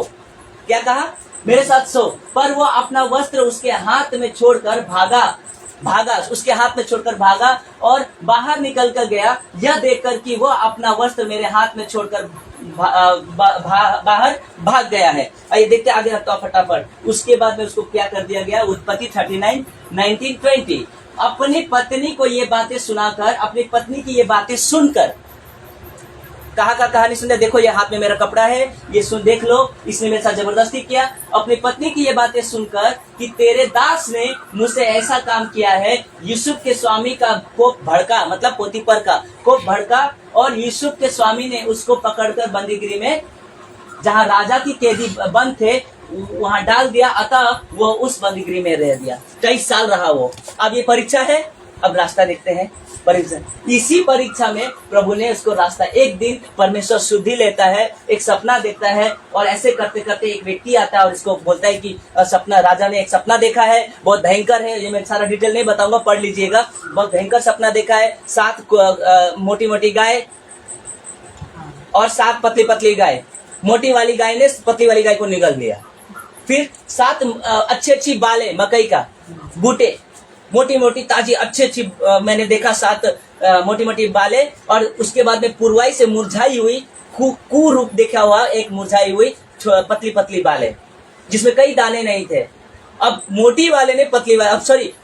क्या कहा? मेरे साथ सो। पर वो अपना वस्त्र उसके हाथ में छोड़कर भागा, उसके हाथ में छोड़कर भागा और बाहर निकल कर गया, यह देखकर कि वो अपना वस्त्र मेरे हाथ में छोड़कर बाहर भाग गया है। आइए देखते आगे रखता हूँ फटाफट। उसके बाद में उसको क्या कर दिया गया? उत्पत्ति 39:19-20। अपनी पत्नी को ये बातें सुनाकर, अपनी पत्नी की ये बातें सुनकर, कहा का कहानी सुन, देखो ये हाथ में मेरा कपड़ा है, ये सुन, देख लो, इसने मेरे साथ जबरदस्ती किया। अपनी पत्नी की ये बातें सुनकर कि तेरे दास ने मुझसे ऐसा काम किया है, यूसुफ के स्वामी का कोप भड़का, मतलब पोतीपर का कोप भड़का, और यूसुफ के स्वामी ने उसको पकड़कर बंदीगृह में, जहाँ राजा की कैदी बंद थे, वहां डाल दिया। अतः वो उस बंदीगृह में रह दिया। 23 साल रहा वो। अब ये परीक्षा है, अब रास्ता देखते हैं। परीक्षा, इसी परीक्षा में प्रभु ने उसको रास्ता, एक दिन परमेश्वर शुद्धि लेता है, एक सपना देखता है, और ऐसे करते करते एक व्यक्ति आता है और इसको बोलता है कि सपना, राजा ने एक सपना देखा है, बहुत भयंकर है, ये मैं सारा डिटेल नहीं बताऊंगा, पढ़ लीजिएगा। बहुत भयंकर सपना देखा है, 7 मोटी मोटी गाय और 7 पतली पतली गाय। मोटी वाली गाय ने पतली वाली गाय को निगल लिया। फिर 7 अच्छी बालें मकई का, बूटे, मोटी मोटी ताजी अच्छी मैंने देखा, 7 मोटी मोटी बालें, और उसके बाद में पुरवाई से मुरझाई हुई, रूप देखा हुआ एक मुरझाई हुई पतली पतली बालें, जिसमें कई दाने नहीं थे। अब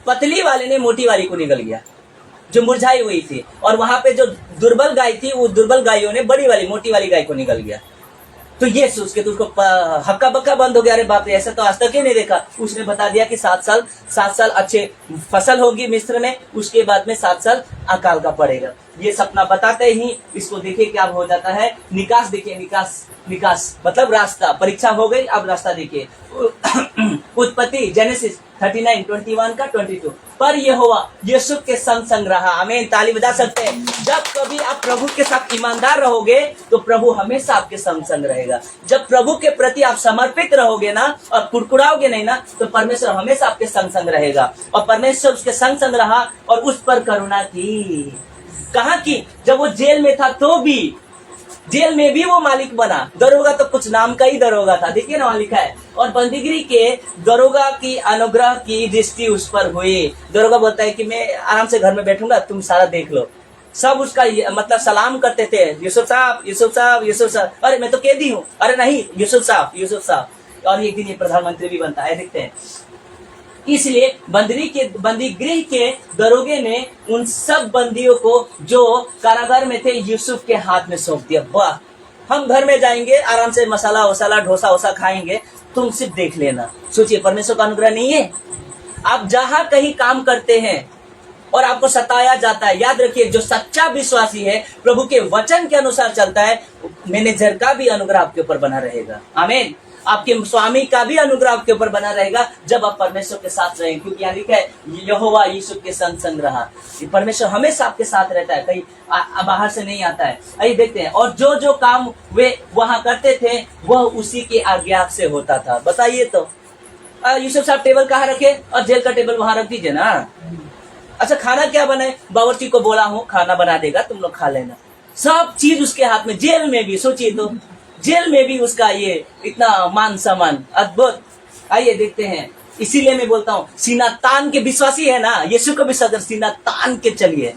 पतली वाले ने मोटी वाली को निगल गया, जो मुरझाई हुई थी, और वहां पे जो दुर्बल गाय थी, वो दुर्बल गायों ने बड़ी वाली मोटी वाली गाय को निगल गया। तो ये सोच के तो उसको हक्का बक्का बंद हो गया। अरे बाप रे, ऐसा तो आज तक ही नहीं देखा। उसने बता दिया कि 7 साल अच्छे फसल होगी मिस्र में, उसके बाद में 7 साल अकाल का पड़ेगा। ये सपना बताते ही इसको देखिए क्या हो जाता है। निकास देखिए, निकास मतलब रास्ता। परीक्षा हो गई, अब रास्ता देखिए। उत्पत्ति जेनेसिस 39:21 का 22। पर यहोवा यूसुफ के संग रहा। आमीन, ताली बजा सकते हैं। जब कभी आप प्रभु के साथ ईमानदार रहोगे तो प्रभु हमेशा आपके संग रहेगा। जब प्रभु के प्रति आप समर्पित रहोगे ना, और कुड़कुड़ाओगे नहीं ना, तो परमेश्वर हमेशा आपके संग रहेगा। और परमेश्वर उसके संग रहा और उस पर करुणा की। कहा कि जब वो जेल में था तो भी, जेल में भी वो मालिक बना। दरोगा तो कुछ नाम का ही दरोगा था, देखिए ना वहां लिखा है। और बंदीगिरी के दरोगा की अनुग्रह की दृष्टि उस पर हुई। दरोगा बोलता है कि मैं आराम से घर में बैठूंगा, तुम सारा देख लो। सब उसका मतलब सलाम करते थे, यूसुफ साहब, यूसुफ साहब, यूसुफ साहब। अरे मैं तो कैदी हूँ, अरे नहीं यूसुफ साहब, यूसुफ साहब। और एक दिन ये प्रधानमंत्री भी बनता है, देखते हैं। इसलिए बंदीगृह के दरोगे ने उन सब बंदियों को जो कारागार में थे यूसुफ के हाथ में सौंप दिया। वाह, हम घर में जाएंगे, आराम से मसाला वसाला डोसा वोसा खाएंगे, तुम सिर्फ देख लेना। सोचिए, परमेश्वर का अनुग्रह नहीं है? आप जहां कहीं काम करते हैं और आपको सताया जाता है, याद रखिए, जो सच्चा विश्वासी है, प्रभु के वचन के अनुसार चलता है, मैनेजर का भी अनुग्रह आपके ऊपर बना रहेगा। आमीन। आपके स्वामी का भी अनुग्रह आपके ऊपर बना रहेगा जब आप परमेश्वर के साथ रहेंगे। क्योंकि यहाँ लिखा है यहोवा यूसुफ के संग रहा। परमेश्वर हमेशा आपके साथ रहता है, कहीं बाहर से नहीं आता है। आइए देखते हैं। और जो जो काम वे वहां करते थे वह उसी के आज्ञा से होता था। बताइए तो, यूसुफ साहब टेबल कहाँ रखे और जेल का टेबल वहां रख दीजिए ना। अच्छा, खाना क्या बनाए? बावर्ची को बोला हूँ, खाना बना देगा, तुम लोग खा लेना। सब चीज उसके हाथ में। जेल में भी सोचिए तो, जेल में भी उसका ये इतना मान सम्मान, अद्भुत। आइए देखते हैं इसीलिए मैं बोलता हूँ, सीना तान के विश्वासी है ना, यीशु को विश्वास कर, सीना तान के चलिए,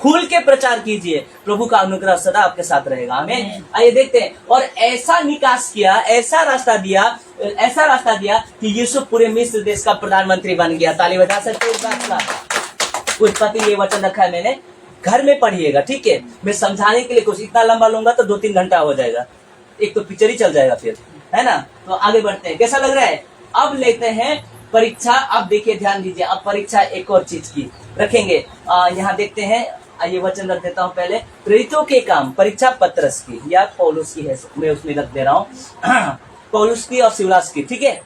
खुल के प्रचार कीजिए, प्रभु का अनुग्रह सदा आपके साथ रहेगा। आमीन। आइए देखते हैं। और ऐसा निकास किया, ऐसा रास्ता दिया कि यीशु पूरे मिस्र देश का प्रधानमंत्री बन गया। ताली बजा सकते हैं। उत्पत्ति ये वचन रखा है मैंने, घर में पढ़िएगा, ठीक है। मैं समझाने के लिए कुछ इतना लंबा लूंगा तो 2-3 घंटा हो जाएगा, एक तो पिक्चर ही चल जाएगा फिर, है ना। तो आगे बढ़ते हैं। कैसा लग रहा है? अब लेते हैं परीक्षा। अब देखिए, ध्यान दीजिए, अब परीक्षा एक और चीज की रखेंगे। यहाँ देखते हैं, ये वचन रख देता हूँ पहले। प्रेरितों के काम, परीक्षा पत्रस की या पौलुस की है, मैं उसमें रख दे रहा हूँ पौलुस की और सिलास की, ठीक है।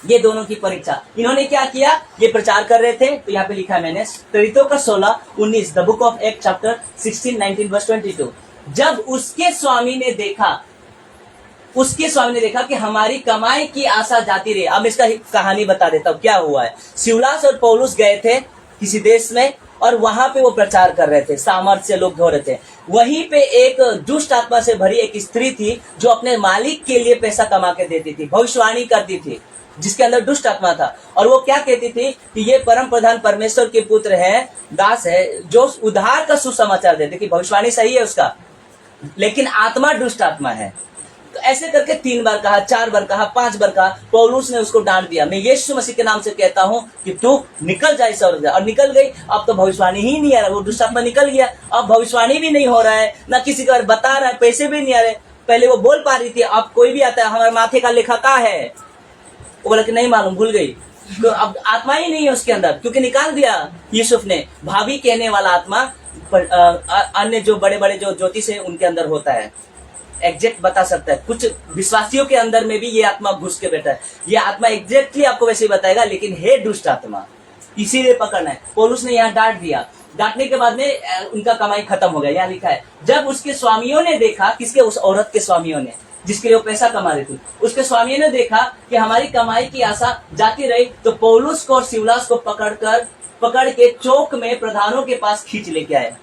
ये दोनों की परीक्षा। इन्होंने क्या किया? ये प्रचार कर रहे थे, तो यहाँ पे लिखा है मैंने, प्रेरितों का 16-19, the book of act chapter 16-19 verse 22। जब उसके स्वामी ने देखा कि हमारी कमाई की आशा जाती रही। अब इसका कहानी बता देता हूँ क्या हुआ है। सिलास और पौलुस गए थे किसी देश में, और वहां पे वो प्रचार कर रहे थे, सामर्थ्य से लोग धो रहे थे। वहीं पे एक दुष्ट आत्मा से भरी एक स्त्री थी जो अपने मालिक के लिए पैसा कमा के देती थी, भविष्यवाणी करती थी, जिसके अंदर दुष्ट आत्मा था। और वो क्या कहती थी कि ये परम प्रधान परमेश्वर के पुत्र है, दास है, जो उद्धार का सुसमाचार देते। कि भविष्यवाणी सही है उसका, लेकिन आत्मा दुष्ट आत्मा है। तो ऐसे करके 3 बार कहा, 4 बार कहा, 5 बार कहा। पौलुस ने उसको डांट दिया। मैं यीशु मसीह के नाम से कहता हूँ कि तू निकल जाए इस औरत से। और निकल गई। अब तो भविष्यवाणी ही नहीं आ रहा, वो दुष्ट आत्मा निकल गया। अब भविष्यवाणी भी नहीं हो रहा है, ना किसी का बता रहा है, पैसे भी नहीं आ रहे। पहले वो बोल पा रही थी, अब कोई भी आता है, हमारे माथे का लेखा का है, वो बोला कि नहीं मालूम, भूल गई। तो अब आत्मा ही नहीं है उसके अंदर, क्योंकि निकाल दिया यूसुफ ने। भाभी कहने वाला आत्मा अन्य जो बड़े बड़े जो ज्योतिष है उनके अंदर होता है, एग्जैक्ट बता सकता है। कुछ विश्वासियों के अंदर में भी ये आत्मा घुस के बैठा है। ये आत्मा एग्जैक्टली आपको वैसे ही बताएगा, लेकिन है दुष्ट आत्मा, इसीलिए पकड़ना है। पौलुस ने यहाँ डांट दिया। डांटने के बाद में उनका कमाई खत्म हो गया। यहाँ लिखा है, जब उसके स्वामियों ने देखा, किसके? उस औरत के स्वामियों ने, जिसके लिए वो पैसा कमा रही थी। उसके स्वामियों ने देखा कि हमारी कमाई की आशा जाती रही, तो पौलुस को और सिलास को पकड़ के चौक में प्रधानों के पास खींच लेके आए।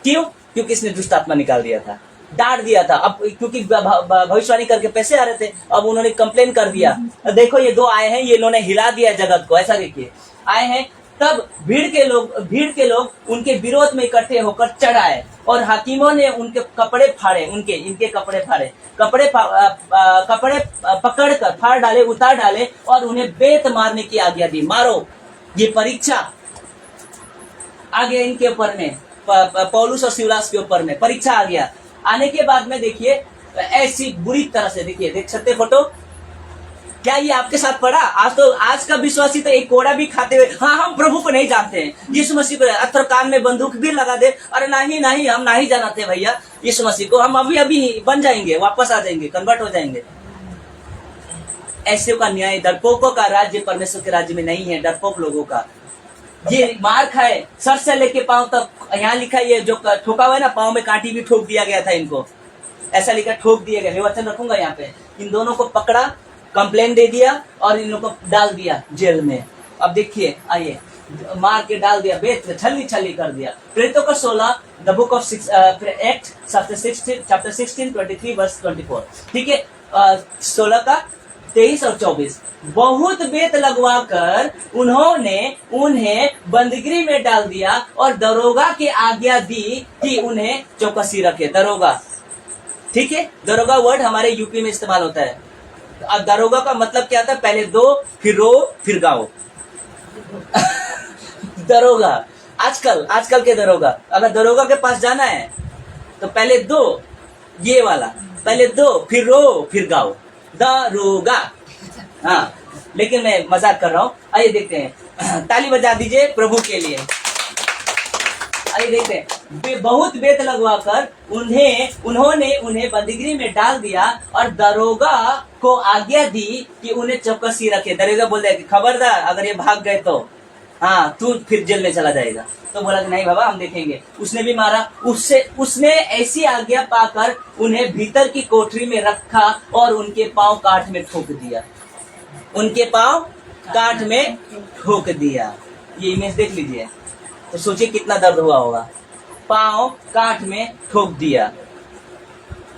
क्यों? क्योंकि इसने दुष्ट आत्मा निकाल दिया था, डांट दिया था। अब क्योंकि भविष्यवाणी करके पैसे आ रहे थे, अब उन्होंने कंप्लेन कर दिया। देखो ये 2 आए हैं, ये इन्होंने हिला दिया जगत को। ऐसा देखिए, आए हैं। तब भीड़ के लोग उनके विरोध में इकट्ठे होकर चढ़ आए, और हाकिमों ने उनके कपड़े फाड़े, इनके कपड़े फाड़े, कपड़े पकड़ कर फाड़ डाले, उतार डाले, और उन्हें बेत मारने की आज्ञा दी। मारो। ये परीक्षा आ गया इनके ऊपर में, पौलुस और सिलास के ऊपर में परीक्षा आ गया। आने के बाद में देखिए, ऐसी बुरी तरह से देखिए, देख सकते फोटो। क्या ये आपके साथ पड़ा? आज का विश्वासी तो एक कोड़ा भी खाते हुए, हाँ हम प्रभु को नहीं जानते हैं, यीशु मसीह को। अथर कान में बंदूक भी लगा दे, अरे नहीं हम नहीं जानते भैया यीशु मसीह को, हम अभी बन जाएंगे, वापस आ जाएंगे, कन्वर्ट हो जाएंगे। ऐसे का न्याय, डरपोकों का राज्य परमेश्वर के राज्य में नहीं है। डरपोक लोगों का ये मार खाए सर से लेके पांव तक। यहाँ लिखा है, ये जो ठोका हुआ है ना, पांव में कांटी भी ठोक दिया गया था इनको, ऐसा लिखा, ठोक दिया गया। मैं वचन रखूंगा यहाँ पे। इन दोनों को पकड़ा, कंप्लेन दे दिया, और इन लोगों को डाल दिया जेल में। अब देखिए, आइए, मार के डाल दिया, बेत छली कर दिया। प्रेरितों का 16, the book of act chapter 16-23 verse 24, ठीक है। 16 का 23 और 24। बहुत बेत लगवा कर उन्होंने उन्हें बंदीगृह में डाल दिया, और दरोगा की आज्ञा दी कि उन्हें चौकसी रखे। दरोगा, ठीक है। दरोगा वर्ड हमारे यूपी में इस्तेमाल होता है। अब दरोगा का मतलब क्या था? पहले दो, फिर रो, फिर गाओ। दरोगा, आजकल के दरोगा, अगर दरोगा के पास जाना है तो पहले दो, ये वाला, पहले दो, फिर रो, फिर गाओ, दरोगा। हाँ, लेकिन मैं मजाक कर रहा हूँ। आइए देखते हैं, ताली बजा दीजिए प्रभु के लिए। आइए देखते हैं, बहुत बेत लगवाकर उन्होंने उन्हें बंदीगृह में डाल दिया, और दरोगा को आज्ञा दी कि उन्हें चौकसी रखे। दरोगा बोल दिया कि खबरदार, अगर ये भाग गए तो हाँ तू फिर जेल में चला जाएगा। तो बोला कि नहीं बाबा, हम देखेंगे। उसने भी मारा। उसने ऐसी आज्ञा पाकर उन्हें भीतर की कोठरी में रखा, और उनके पांव काठ में ठोक दिया। उनके पांव काठ में ठोक दिया। ये इमेज देख लीजिए, तो सोचिए कितना दर्द हुआ होगा। पांव काठ में ठोक दिया,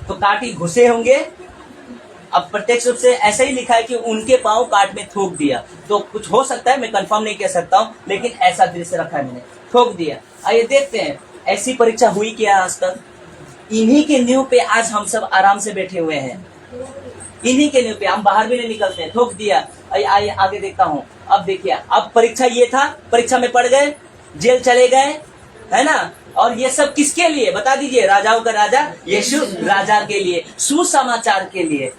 तो काटी घुसे होंगे, अब प्रत्यक्ष रूप से ऐसा ही लिखा है कि उनके पांव काट में थूक दिया, तो कुछ हो सकता है, मैं कंफर्म नहीं कह सकता हूँ, लेकिन ऐसा दृश्य रखा है मैंने, थूक दिया। आइए देखते हैं ऐसी परीक्षा हुई क्या आज तक। इन्हीं के नींव पे आज हम सब आराम से बैठे हुए हैं, इन्हीं के नींव पे हम बाहर भी नहीं निकलते हैं, थूक दिया। आइए आगे देखता हूँ। अब देखिए, अब परीक्षा ये था, परीक्षा में पड़ गए, जेल चले गए, है ना। और ये सब किसके लिए बता दीजिए? राजाओं का राजा यीशु राजा के लिए, सुसमाचार के लिए,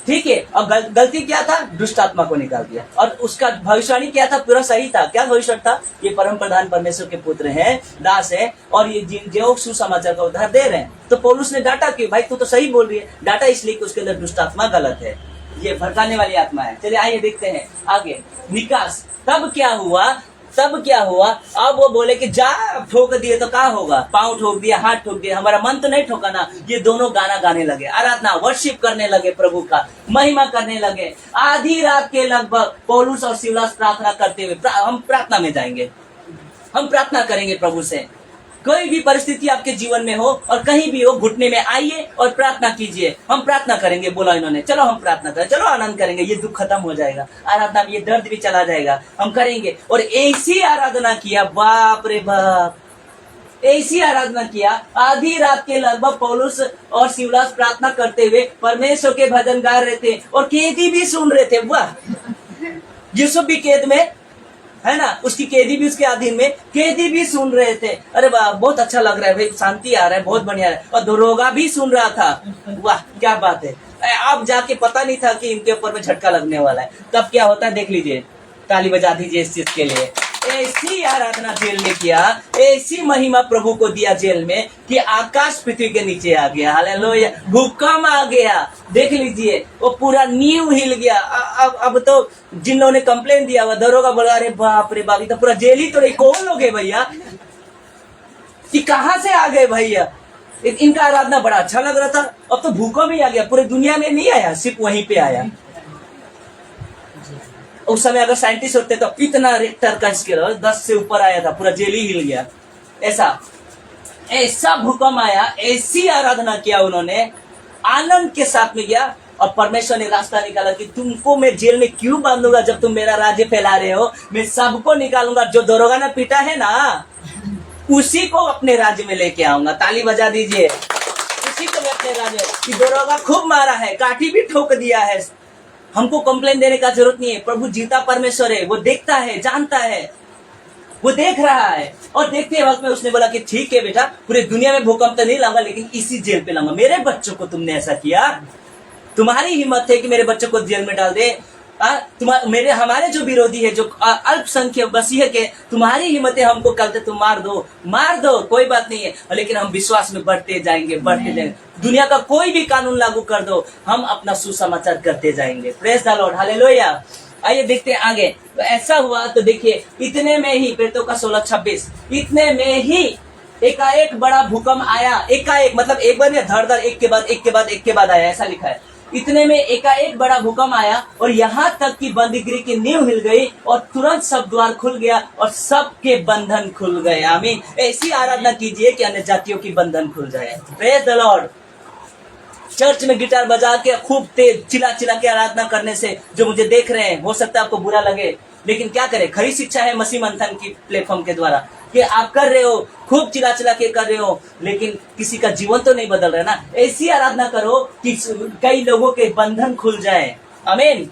ठीक है। और गलती क्या था? दुष्ट आत्मा को निकाल दिया। और उसका भविष्यवाणी क्या था? पूरा सही था। क्या भविष्य था? ये परम प्रधान परमेश्वर के पुत्र हैं, दास है, और ये जो सुसमाचार का उद्धार दे रहे हैं। तो पौलुस ने डांटा कि भाई तू तो सही बोल रही है। डांटा इसलिए कि उसके अंदर दुष्ट आत्मा गलत है, ये भड़काने वाली आत्मा है। चलिए आइए देखते हैं आगे। निकास, तब क्या हुआ? अब वो बोले कि जा, ठोक दिए तो क्या होगा? पांव ठोक दिया, हाथ ठोक दिया, हमारा मन तो नहीं ठोका ना। ये दोनों गाना गाने लगे, आराधना वर्शिप करने लगे, प्रभु का महिमा करने लगे। आधी रात के लगभग पौलुस और सिलास प्रार्थना करते हुए, हम प्रार्थना में जाएंगे, हम प्रार्थना करेंगे प्रभु से। कोई भी परिस्थिति आपके जीवन में हो और कहीं भी हो, घुटने में आइए और प्रार्थना कीजिए। हम प्रार्थना करेंगे, बोला इन्होंने, चलो हम प्रार्थना करें, चलो आनंद करेंगे, ये दुख खत्म हो जाएगा, आराधना में ये दर्द भी चला जाएगा, हम करेंगे। और ऐसी आराधना किया, बाप रे बाप, ऐसी आराधना किया। आधी रात के लगभग पौलुस और सिलास प्रार्थना करते हुए परमेश्वर के भजन गा रहे थे, और कैदी भी सुन रहे थे। वाह, यूसुफ भी कैद में, है ना, उसकी कैदी भी उसके अधीन में, कैदी भी सुन रहे थे। अरे वाह, बहुत अच्छा लग रहा है भाई, शांति आ रहा है, बहुत बढ़िया है। और दरोगा भी सुन रहा था। वाह क्या बात है। अब जाके पता नहीं था कि इनके ऊपर में झटका लगने वाला है। तब क्या होता है देख लीजिए, ताली बजा दीजिए इस चीज के लिए। ऐसी आराधना जेल में किया, ऐसी महिमा प्रभु को दिया जेल में कि आकाश पृथ्वी के नीचे आ गया। हालेलुया, भूकंप आ गया। देख लीजिए, वो पूरा नींव हिल गया। अब तो जिन लोगों ने कंप्लेन दिया हुआ, दरोगा बोला अरे बाप रे बाप, ये तो पूरा जेल ही तो नहीं, कौन लोग है भैया, कि कहाँ से आ गए भैया। इनका आराधना बड़ा अच्छा लग रहा था, अब तो भूकंप ही आ गया। पूरे दुनिया में नहीं आया, सिर्फ वहीं पे आया। उस समय अगर साइंटिस्ट होते तो इतना रेक्टर का स्केल 10 से ऊपर आया था, पूरा जेल ही हिल गया। ऐसा भूकंप आया, ऐसी आराधना किया उन्होंने, आनंद के साथ में गया। और परमेश्वर ने रास्ता निकाला कि तुमको मैं जेल में क्यों बांधूंगा, जब तुम मेरा राज्य फैला रहे हो, मैं सबको निकालूंगा। जो दरोगा ने पीटा है ना, उसी को अपने राज्य में लेके आऊंगा। ताली बजा दीजिए। उसी को मैं अपने राज्य, कि दरोगा खूब मारा है, काठी भी ठोक दिया है, हमको कंप्लेन देने का जरूरत नहीं है। प्रभु जीता परमेश्वर है, वो देखता है, जानता है, वो देख रहा है। और देखते वक्त में उसने बोला कि ठीक है बेटा, पूरे दुनिया में भूकंप तो नहीं लाऊंगा, लेकिन इसी जेल पे लाऊंगा। मेरे बच्चों को तुमने ऐसा किया, तुम्हारी हिम्मत है कि मेरे बच्चों को जेल में डाल दे। हमारे जो विरोधी है, जो अल्पसंख्यक मसीह के, तुम्हारी हिम्मत है हमको कल तुम मार दो, कोई बात नहीं है, लेकिन हम विश्वास में बढ़ते जाएंगे। दुनिया का कोई भी कानून लागू कर दो, हम अपना सुसमाचार करते जाएंगे। Praise the Lord, hallelujah. आइए देखते हैं आगे। तो ऐसा हुआ, तो देखिए इतने में ही, प्रेरितों का 16:26, इतने में ही एकाएक बड़ा भूकंप आया। एकाएक मतलब एक बार नहीं, धड़ एक के बाद आया, ऐसा लिखा है। इतने में एकाएक बड़ा भूकंप आया, और यहाँ तक कि बंदीगृह की नींव हिल गई, और तुरंत सब द्वार खुल गया और सबके बंधन खुल गए। आमीन। ऐसी आराधना कीजिए कि अन्य जातियों की बंधन खुल जाए। Praise the Lord. चर्च में गिटार बजा के खूब तेज चिल्ला के आराधना करने से, जो मुझे देख रहे हैं, हो सकता है आपको बुरा लगे, लेकिन क्या करें, खरी शिक्षा है मसीह मंथन की प्लेटफॉर्म के द्वारा, कि आप कर रहे हो, खूब चिल्ला के कर रहे हो, लेकिन किसी का जीवन तो नहीं बदल रहा ना। ऐसी आराधना करो कि कई लोगों के बंधन खुल जाए। आमीन।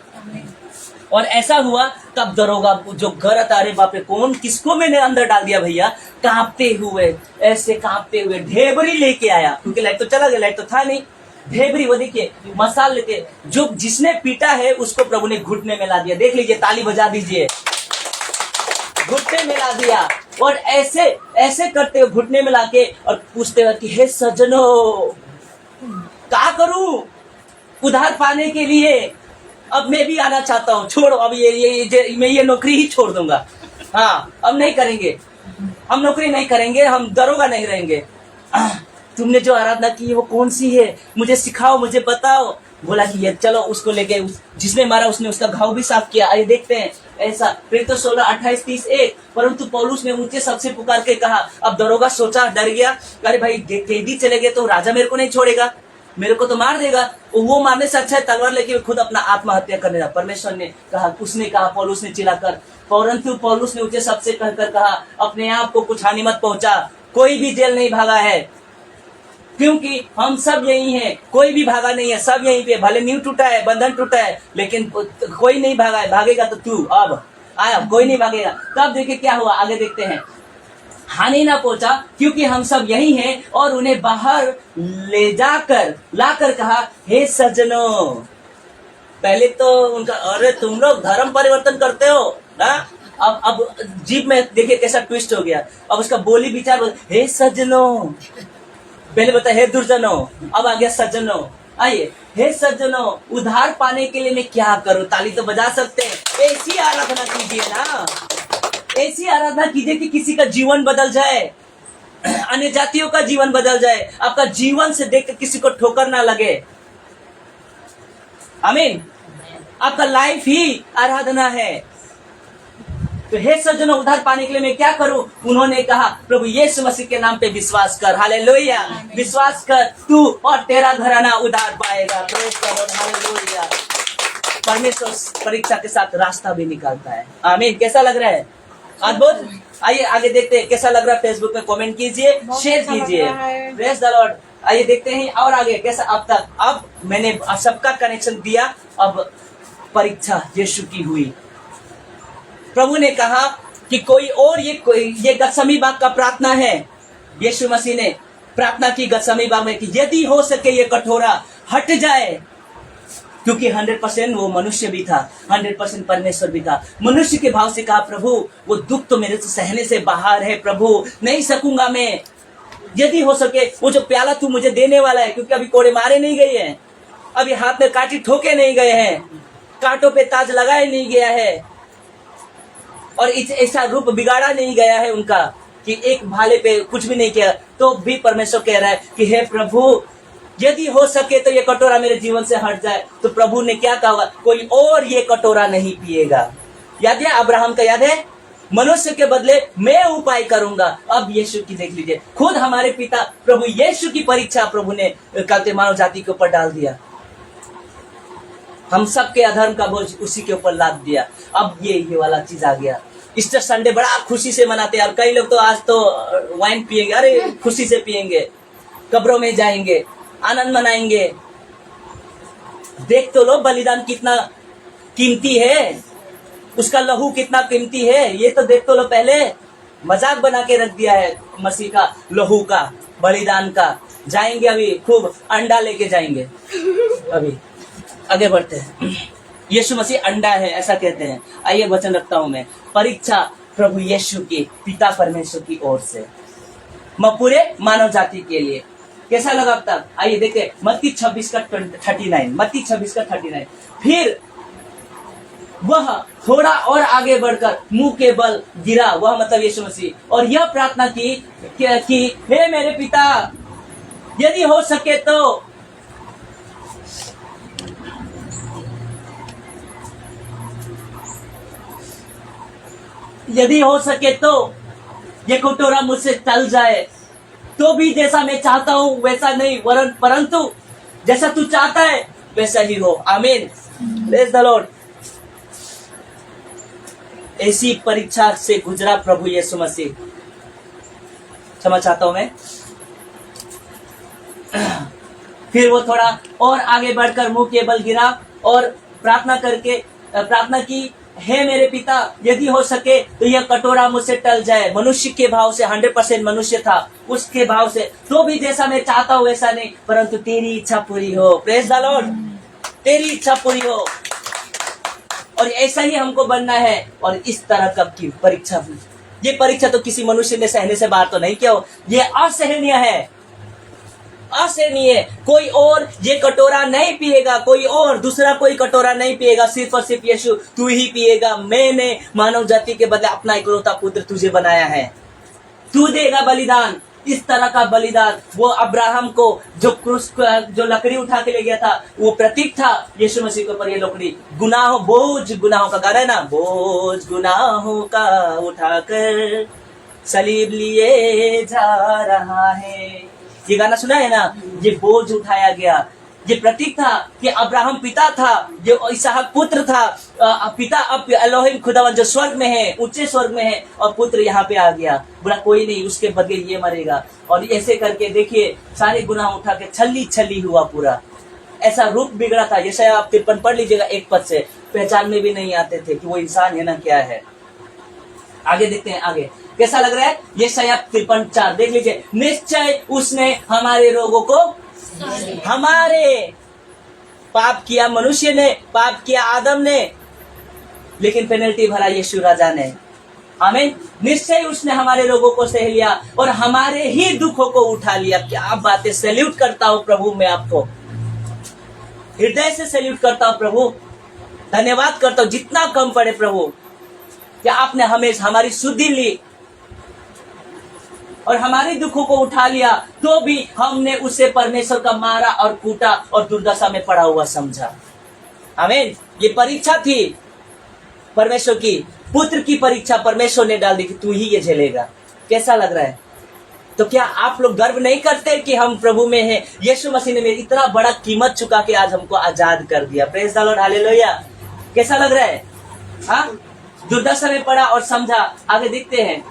और ऐसा हुआ, तब दरोगा जो घर था, अरे बाप रे, कौन किसको मैंने अंदर डाल दिया भैया, कांपते हुए ढेबरी लेके आया, क्योंकि लाइट तो चला गया, लाइट तो था नहीं। ढेबरी, वो देखिए मसाल लेके, जो जिसने पीटा है उसको प्रभु ने घुटने में ला दिया। देख लीजिए, ताली बजा दीजिए। घुटने में ला दिया, और ऐसे करते हुए घुटने में लाके, और पूछते हुए कि हे सज्जनों, क्या करूं उधार पाने के लिए, अब मैं भी आना चाहता हूँ, छोड़ो अब मैं ये नौकरी ही छोड़ दूंगा। हाँ, अब नहीं करेंगे, हम नौकरी नहीं करेंगे, हम दरोगा नहीं रहेंगे। तुमने जो आराधना की है वो कौन सी है, मुझे सिखाओ, मुझे बताओ। बोला कि ये चलो, उसको लेके, जिसने मारा उसने उसका घाव भी साफ किया। आइए देखते हैं ऐसा। फिर तो 16:28-30 परंतु पौलुस ने ऊंचे सबसे पुकार के कहा। अब दरोगा सोचा, डर गया, अरे भाई कैदी चले गए तो राजा मेरे को नहीं छोड़ेगा, मेरे को तो मार देगा, वो मारने से अच्छा है तलवार लेके खुद अपना आत्महत्या करने लगा। परमेश्वर ने कहा, उसने कहा, पौलुस ने चिल्लाकर, परंतु पौलुस ने ऊंचे शब्द से कहकर कहा, अपने आप को कुछ हानि मत पहुंचा, कोई भी जेल नहीं भागा है, क्योंकि हम सब यही हैं, कोई भी भागा नहीं है, सब यहीं पे। भले नींव टूटा है, बंधन टूटा है, लेकिन कोई नहीं भागा है। भागेगा तो तू अब आया, कोई नहीं भागेगा। तब देखिए क्या हुआ, आगे देखते हैं। हानि ना पहुंचा क्योंकि हम सब यही हैं, और उन्हें बाहर ले जाकर लाकर कहा, हे सज्जनों। पहले तो उनका, अरे तुम लोग धर्म परिवर्तन करते हो ना। अब जीप में देखिए कैसा ट्विस्ट हो गया। अब उसका बोली विचार, हे सज्जनों, पहले बता हे दुर्जनों, अब आ गया सज्जनों। आइए, हे सज्जनों, उधार पाने के लिए मैं क्या करूं? ताली तो बजा सकते हैं। ऐसी आराधना कीजिए ना, ऐसी आराधना कीजिए कि किसी का जीवन बदल जाए, अन्य जातियों का जीवन बदल जाए, आपका जीवन से देख कर किसी को ठोकर ना लगे। आमीन। आपका लाइफ ही आराधना है। तो हे सज्जनों, उधार पाने के लिए मैं क्या करूं? उन्होंने कहा, प्रभु यीशु मसीह के नाम पे विश्वास कर। हालेलुया। विश्वास कर, तू और तेरा घराना उधार पाएगा। Praise the Lord. हालेलुया। परमेश्वर परीक्षा के साथ रास्ता भी निकालता है। आमीन। कैसा लग रहा है? अद्भुत। आइए आगे देखते हैं कैसा लग रहा है। फेसबुक पे कमेंट कीजिए, शेयर कीजिए। Praise the Lord. आइए देखते हैं और आगे कैसा। अब तक, अब मैंने सबका कनेक्शन दिया। अब परीक्षा यीशु की हुई। प्रभु ने कहा कि कोई और, ये गतसमनी बाग का प्रार्थना है। यीशु मसीह ने प्रार्थना की गतसमनी बाग में कि यदि हो सके ये कटोरा हट जाए, क्योंकि 100% वो मनुष्य भी था, 100% परमेश्वर भी था। मनुष्य के भाव से कहा, प्रभु वो दुख तो मेरे से सहने से बाहर है, प्रभु नहीं सकूंगा मैं। यदि हो सके वो जो प्याला तू मुझे देने वाला है, क्योंकि अभी कोड़े मारे नहीं गए हैं, अभी हाथ में कांटे ठोके नहीं गए हैं, कांटों पे ताज लगाए नहीं गया है, और ऐसा रूप बिगाड़ा नहीं गया है उनका कि एक भाले पे कुछ भी नहीं किया, तो भी परमेश्वर कह रहा है कि हे प्रभु, यदि हो सके तो ये कटोरा मेरे जीवन से हट जाए। तो प्रभु ने क्या कहा? कोई और ये कटोरा नहीं पिएगा। याद है अब्राहम का? याद है? मनुष्य के बदले मैं उपाय करूंगा। अब यीशु की देख लीजिए, खुद हमारे पिता प्रभु यीशु की परीक्षा प्रभु ने कहते मानव जाति के ऊपर डाल दिया। हम सबके अधर्म का बोझ उसी के ऊपर लाद दिया। अब ये वाला चीज आ गया। ईस्टर संडे बड़ा खुशी से मनाते हैं, और कई लोग तो आज तो वाइन पिएंगे, अरे खुशी से पिएंगे, कब्रों में जाएंगे, आनंद मनाएंगे। देख तो लो बलिदान कितना कीमती है, उसका लहू कितना कीमती है, ये तो देख तो लो। पहले मजाक बना के रख दिया है मसीह का लहू का, बलिदान का। जाएंगे अभी खूब अंडा लेके जाएंगे। अभी आगे बढ़ते हैं। यीशु मसीह अंडा है ऐसा कहते हैं। आइए वचन रखता हूं मैं। परीक्षा प्रभु यीशु की पिता परमेश्वर की ओर से पूरे मानव जाति के लिए। कैसा लगा अब तक? आइए देखते मत्ती 26 का 39। मत्ती 26 का 39। फिर वह थोड़ा और आगे बढ़कर मुंह के बल गिरा, वह मतलब यीशु मसीह, और यह प्रार्थना की कि हे मेरे पिता, यदि हो सके तो ये कटोरा मुझसे टल जाए, तो भी जैसा मैं चाहता हूं वैसा नहीं, परंतु जैसा तू चाहता है वैसा ही हो। आमीन। Praise the Lord. ऐसी परीक्षा से गुजरा प्रभु यीशु मसीह। क्षमा चाहता हूं मैं। फिर वो थोड़ा और आगे बढ़कर मुंह के बल गिरा और प्रार्थना की, हे मेरे पिता, यदि हो सके तो यह कटोरा मुझसे टल जाए। मनुष्य के भाव से, 100% मनुष्य था, उसके भाव से, तो भी जैसा मैं चाहता हूं वैसा नहीं, परंतु तेरी इच्छा पूरी हो। Praise the Lord. तेरी इच्छा पूरी हो। और ऐसा ही हमको बनना है। और इस तरह कब की परीक्षा, ये परीक्षा तो किसी मनुष्य ने सहने से बाहर तो नहीं किया हो, ये असहनीय है, असहनीय। कोई और ये कटोरा नहीं पिएगा, कोई और दूसरा कोई कटोरा नहीं पिएगा, सिर्फ और सिर्फ यीशु तू ही पिएगा। मैंने मानव जाति के बदले अपना इकलौता पुत्र तुझे बनाया है, तू देगा बलिदान। इस तरह का बलिदान वो अब्राहम को जो क्रूस, जो लकड़ी उठा के ले गया था, वो प्रतीक था यीशु मसीह के ऊपर। ये लकड़ी बोझ गुनाहों का गाना है ना, बोझ गुनाहों का उठाकर सलीब लिए जा रहा है, ये गाना सुना है ना, ये बोझ उठाया गया। ये प्रतीक था कि अब्राहम पिता था, जो इसहाक पुत्र था। पिता अब एलोहिम खुदावन जो स्वर्ग में है, ऊंचे स्वर्ग में है, और पुत्र यहाँ पे आ गया। बोला कोई नहीं, उसके बदले ये मरेगा। और ऐसे करके देखिए सारे गुनाह उठा के छल्ली छल्ली हुआ पूरा। ऐसा रूप बिगड़ा था। यशायाह आप 53 पढ़ लीजिएगा 1 पद से, पहचान में भी नहीं आते थे कि वो इंसान है ना क्या है। आगे देखते हैं, आगे कैसा लग रहा है। यशायाह 53:4 देख लीजिए। निश्चय उसने हमारे रोगों को, हमारे पाप किया मनुष्य ने, पाप किया आदम ने, लेकिन पेनल्टी भरा यीशु राजा ने। आमीन। निश्चय उसने हमारे रोगों को सह लिया और हमारे ही दुखों को उठा लिया। क्या बातें, सैल्यूट करता हूं प्रभु, मैं आपको हृदय से सैल्यूट करता हूं प्रभु, धन्यवाद करता हूं। जितना कम पड़े प्रभु, क्या आपने हमें हमारी शुद्धि ली और हमारे दुखों को उठा लिया, तो भी हमने उसे परमेश्वर का मारा और कूटा और दुर्दशा में पड़ा हुआ समझा। आमीन। ये परीक्षा थी परमेश्वर की, पुत्र की परीक्षा परमेश्वर ने डाल दी कि तू ही ये झेलेगा। कैसा लग रहा है? तो क्या आप लोग गर्व नहीं करते कि हम प्रभु में हैं? यीशु मसीह ने इतना बड़ा कीमत चुका के आज हमको आजाद कर दिया। Praise the Lord, hallelujah. कैसा लग रहा है? हाँ, दुर्दशा में पड़ा और समझा। आगे देखते हैं,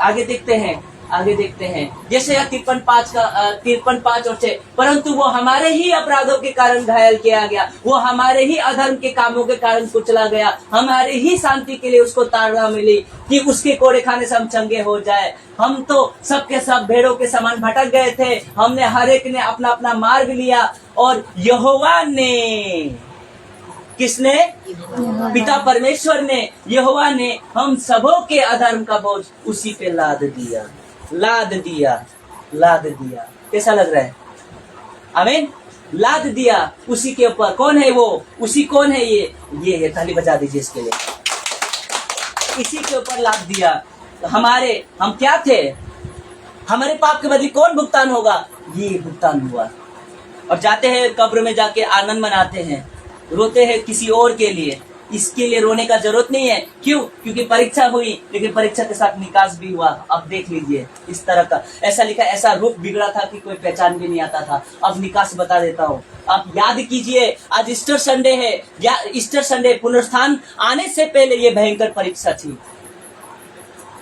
आगे देखते हैं, आगे देखते हैं। यशायाह 53:5 और 6, परंतु वो हमारे ही अपराधों के कारण घायल किया गया, वो हमारे ही अधर्म के कामों के कारण कुचला गया, हमारे ही शांति के लिए उसको ताड़ना मिली कि उसके कोड़े खाने से हम चंगे हो जाए। हम तो सबके सब भेड़ों के समान भटक गए थे, हमने हर एक ने अपना अपना मार्ग लिया, और यहोवा ने, किसने? पिता परमेश्वर ने, यहोवा ने हम सबों के अधर्म का बोझ उसी पे लाद दिया, लाद दिया, लाद दिया। कैसा लग रहा है? आमीन। लाद दिया उसी के ऊपर। कौन है वो? उसी कौन है? ये है। ताली बजा दीजिए इसके लिए। इसी के ऊपर लाद दिया। हमारे, हम क्या थे? हमारे पाप के बदले कौन भुगतान होगा? ये भुगतान हुआ। और जाते हैं कब्र में, जाके आनंद मनाते हैं, रोते हैं किसी और के लिए। इसके लिए रोने का जरूरत नहीं है। क्यों? क्योंकि परीक्षा हुई, लेकिन परीक्षा के साथ निकास भी हुआ। अब देख लीजिए इस तरह का, ऐसा लिखा, ऐसा रूप बिगड़ा था कि कोई पहचान भी नहीं आता था। अब निकास बता देता हूँ। आप याद कीजिए, आज ईस्टर संडे है, या ईस्टर संडे पुनरुत्थान आने से पहले ये भयंकर परीक्षा थी।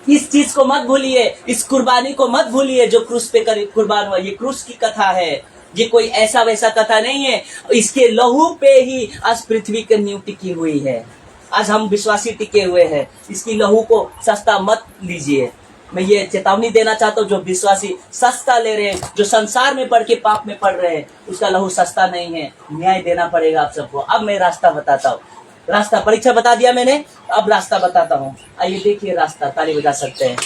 इस चीज को मत भूलिए, इस कुर्बानी को मत भूलिए जो क्रूस पे कुर्बान हुआ। ये क्रूस की कथा है, ये कोई ऐसा वैसा कथा नहीं है। इसके लहू पे ही आज पृथ्वी की नींव टिकी हुई है। आज हम विश्वासी टिके हुए हैं। इसकी लहू को सस्ता मत लीजिए। मैं ये चेतावनी देना चाहता हूँ, जो विश्वासी सस्ता ले रहे हैं, जो संसार में पढ़ के पाप में पड़ रहे हैं, उसका लहू सस्ता नहीं है। न्याय देना पड़ेगा आप सबको। अब मैं रास्ता बताता हूँ। रास्ता, परीक्षा बता दिया मैंने, अब रास्ता बताता हूँ। आइए देखिए रास्ता। ताली बजा सकते हैं।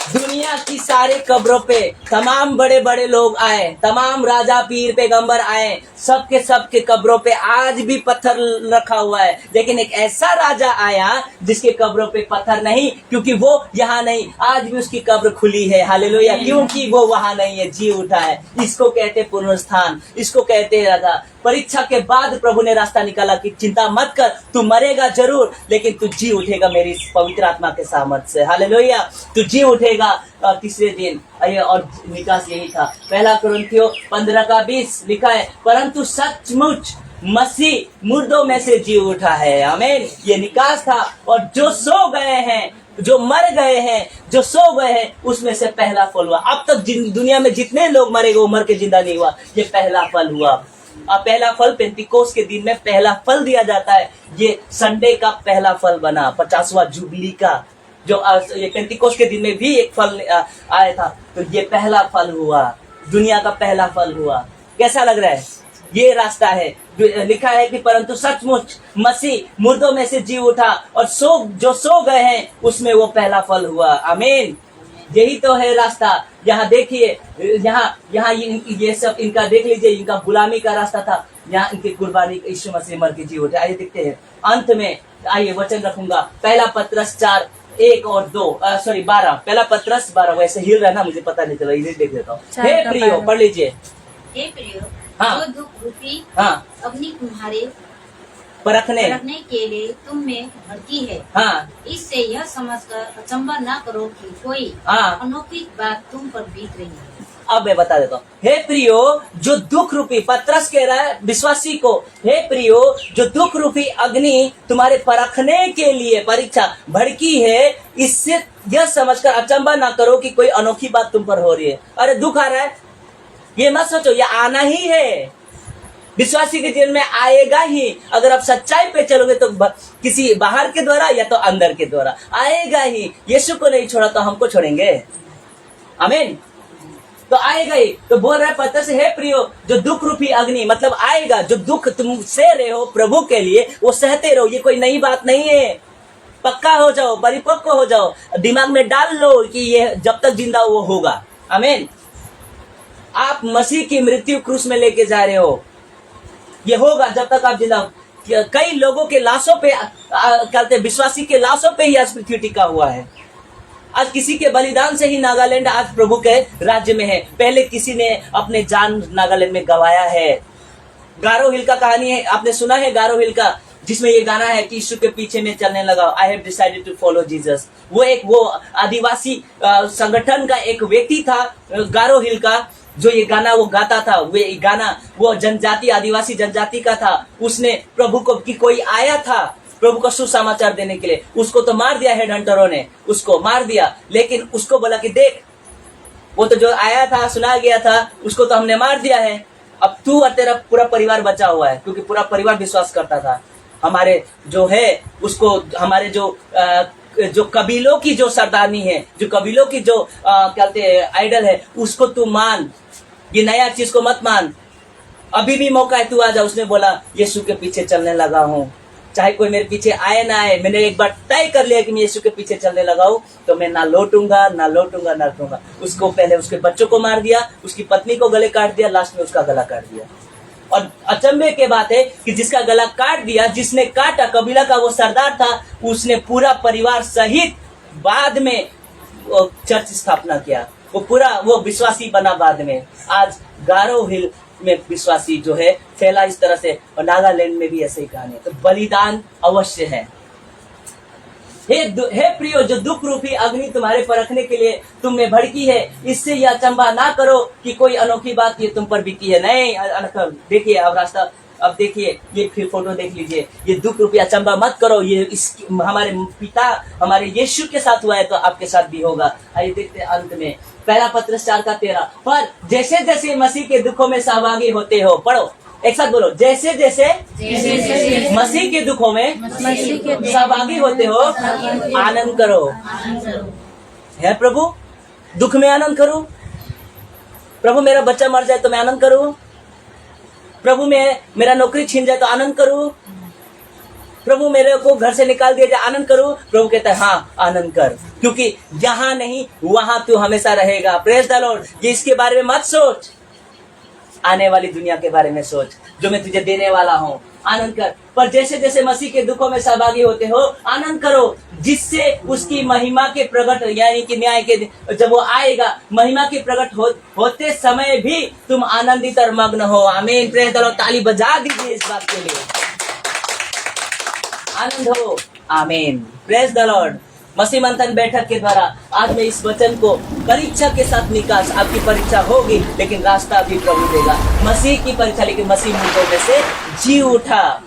दुनिया की सारे कब्रों पे तमाम बड़े बड़े लोग आए, तमाम राजा पीर पैगंबर आए, सबके कब्रों पे आज भी पत्थर रखा हुआ है। लेकिन एक ऐसा राजा आया जिसके कब्रों पे पत्थर नहीं, क्योंकि वो यहाँ नहीं। आज भी उसकी कब्र खुली है। हालेलुया। क्योंकि वो वहाँ नहीं है, जी उठा है। इसको कहते हैं पुनरुत्थान, इसको कहते हैं राजा। परीक्षा के बाद प्रभु ने रास्ता निकाला कि चिंता मत कर, तू मरेगा जरूर, लेकिन तू जी उठेगा मेरी पवित्र आत्मा के सामर्थ्य से। हालेलुया। तू जी उठेगा तीसरे दिन। और निकास यही था। 1 कुरिन्थियों 15:20 लिखा है, परंतु सचमुच मसीह मुर्दों में से जी उठा है। आमीन। ये निकास था। और जो सो गए हैं, जो मर गए हैं, जो सो गए हैं, उसमें से पहला फल हुआ। अब तक दुनिया में जितने लोग मरे गए वो मर के जिंदा नहीं हुआ, ये पहला फल हुआ। अब पहला फल पेंतिकोस के दिन में पहला फल दिया जाता है। ये संडे का पहला फल बना, 50वां जुबली का, जो ये पेंतिकोस के दिन में भी एक फल आया था। तो ये पहला फल हुआ, दुनिया का पहला फल हुआ। कैसा लग रहा है? ये रास्ता है। लिखा है कि परंतु सचमुच मसीह मुर्दों में से जी उठा, और जो सो गए हैं उसमें वो पहला फल हुआ। आमीन। यही तो है रास्ता। यहाँ देखिए, यहाँ ये सब इनका देख लीजिए, इनका गुलामी का रास्ता था। यहाँ इनकी कुर्बानी यीशु मसीह मर के जी उठे। आइए देखते हैं अंत में। आइए वचन रखूंगा, 1 पतरस 4:1 और 2 12। 1 पतरस 12। वैसे हिल रहा है ना, मुझे पता नहीं चला, इसे देख लेता हूँ। हे प्रियो, पढ़ लीजिए। हे प्रियो, हाँ। जो दुख रूपी हाँ। अपनी तुम्हारे परखने के लिए तुम में भड़की है। हाँ इससे यह समझकर अचंभा न करो कि कोई हाँ। अनोखी बात तुम पर बीत रही है। अब मैं बता देता हूँ। हे प्रियो, जो दुख रूपी, पतरस कह रहा है विश्वासी को, हे प्रियो, जो दुख रूपी अग्नि तुम्हारे परखने के लिए परीक्षा भड़की है, इससे यह समझकर अचंभा ना करो कि कोई अनोखी बात तुम पर हो रही है। अरे दुख आ रहा है, ये मत सोचो, ये आना ही है, विश्वासी के जीवन में आएगा ही। अगर आप सच्चाई पे चलोगे तो किसी बाहर के द्वारा या तो अंदर के द्वारा आएगा ही। यीशु को नहीं छोड़ा तो हमको छोड़ेंगे? आमीन। तो आएगा ही। तो बोल रहा है पतरस, हे प्रियो, जो दुख रूपी अग्नि, मतलब आएगा, जो दुख तुम सह रहे हो प्रभु के लिए, वो सहते रहो। ये कोई नई बात नहीं है। पक्का हो जाओ, परिपक्व हो जाओ, दिमाग में डाल लो कि ये जब तक जिंदा वो होगा। आमीन। आप मसीह की मृत्यु क्रूस में लेके जा रहे हो, ये होगा जब तक आप जिंदा हो। कई लोगों के लाशों पे कहते, विश्वासी के लाशों पे ही आज पृथ्वी टिका हुआ है। आज किसी के बलिदान से ही नागालैंड आज प्रभु के राज्य में है। पहले किसी ने अपने जान नागालैंड में गवाया है। गारो हिल का कहानी है, आपने सुना है गारो हिल का, जिसमें ये गाना है कि यीशु के पीछे में चलने लगा, I have decided to follow Jesus. वो आदिवासी संगठन का एक व्यक्ति था गारो हिल का, जो ये गाना वो गाता था। वो जनजाति, आदिवासी जनजाति का था। उसने प्रभु को कि कोई आया था प्रभु को सुसमाचार देने के लिए, उसको तो मार दिया हेड हंटरों ने, उसको मार दिया। लेकिन उसको बोला कि देख, वो तो जो आया था, सुना गया था, उसको तो हमने मार दिया है। अब तू और तेरा पूरा परिवार बचा हुआ है, क्योंकि पूरा परिवार विश्वास करता था। हमारे जो है उसको, हमारे जो कबीलों की जो सरदारनी है, जो कबीलों की जो कहते हैं आइडल है, उसको तू मान, ये नया चीज को मत मान। अभी भी मौका है, तू आ जा। उसने बोला, यीशु के पीछे चलने लगा हूँ, चाहे कोई मेरे पीछे आए ना आए, मैंने एक बार तय कर लिया कि मैं यीशु के पीछे चलने लगा हूँ, तो मैं ना लौटूंगा। उसको पहले उसके बच्चों को मार दिया, उसकी पत्नी को गले काट दिया, लास्ट में उसका गला काट दिया। और अचंभे की बात है कि जिसका गला काट दिया, जिसने काटा, कबीला का वो सरदार था, उसने पूरा परिवार सहित बाद में चर्च स्थापना किया। वो विश्वासी बना बाद में। आज गारो हिल में विश्वासी जो है फैला इस तरह से, और नागालैंड में भी ऐसे ही कहानी। तो बलिदान अवश्य है। हे प्रियो, जो दुख रूपी अग्नि तुम्हारे परखने के लिए तुम में भड़की है, इससे यह अचंभा ना करो कि कोई अनोखी बात ये तुम पर बीती है। नहीं, देखिए अब रास्ता, अब देखिए ये फिर फोटो देख लीजिए। ये दुख रूपी अचंभा मत करो, ये हमारे पिता, हमारे यीशु के साथ हुआ है तो आपके साथ भी होगा। आइए देखते हैं अंत में, पहला पत्रस 4:13। पर जैसे जैसे मसीह के दुखों में सहभागी होते हो, पढ़ो एक साथ बोलो, जैसे जैसे मसीह के दुखों में सहभागी होते हो, आनंद करो। है प्रभु, दुख में आनंद करूं। प्रभु मेरा बच्चा मर जाए तो मैं आनंद करूं। प्रभु मेरा नौकरी छीन जाए तो आनंद करूं। प्रभु मेरे को घर से निकाल दिया जाए, आनंद करूं। प्रभु कहता है हाँ आनंद कर, क्योंकि यहाँ नहीं वहां तू हमेशा रहेगा। Praise the Lord. ये इसके बारे में मत सोच, आने वाली दुनिया के बारे में सोच, जो मैं तुझे देने वाला हूँ। आनंद कर। पर जैसे जैसे मसीह के दुखों में सहभागी होते हो, आनंद करो, जिससे उसकी महिमा के प्रकट, यानी कि न्याय के जब वो आएगा, महिमा के प्रकट होते समय भी तुम आनंदित और मग्न हो। आमीन। Praise the Lord. ताली बजा दीजिए इस बात के लिए। आनंद हो। आमीन। Praise the Lord. मसीह मंथन बैठक के द्वारा आज मैं इस वचन को परीक्षा के साथ निकास, आपकी परीक्षा होगी लेकिन रास्ता भी प्रभु देगा। मसीह की परीक्षा, लेकिन मसीह मुर्दों में से जी उठा।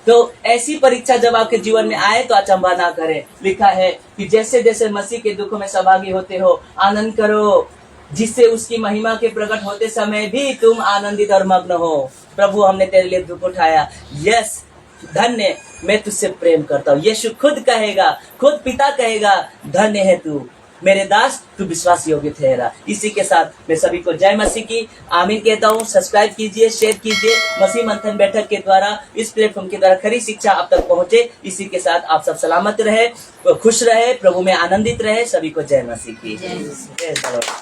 तो ऐसी परीक्षा जब आपके जीवन में आए तो अचंभा ना करें। लिखा है कि जैसे जैसे मसीह के दुखों में सहभागी होते हो, आनंद करो, जिससे उसकी महिमा के प्रकट होते समय भी तुम आनंदित और मग्न हो। प्रभु हमने तेरे लिए दुख उठाया, यस धन्य, मैं तुझसे प्रेम करता हूँ। यीशु खुद कहेगा, खुद पिता कहेगा, धन्य है तू मेरे दास, तू विश्वास योग्य ठहरा। इसी के साथ मैं सभी को जय मसीह की आमीन कहता हूँ। सब्सक्राइब कीजिए, शेयर कीजिए। मसीह मंथन बैठक के द्वारा, इस प्लेटफॉर्म के द्वारा खरी शिक्षा आप तक पहुंचे। इसी के साथ आप सब सलामत रहे, खुश रहे, प्रभु में आनंदित रहे। सभी को जय मसीह की। कैसा लगा?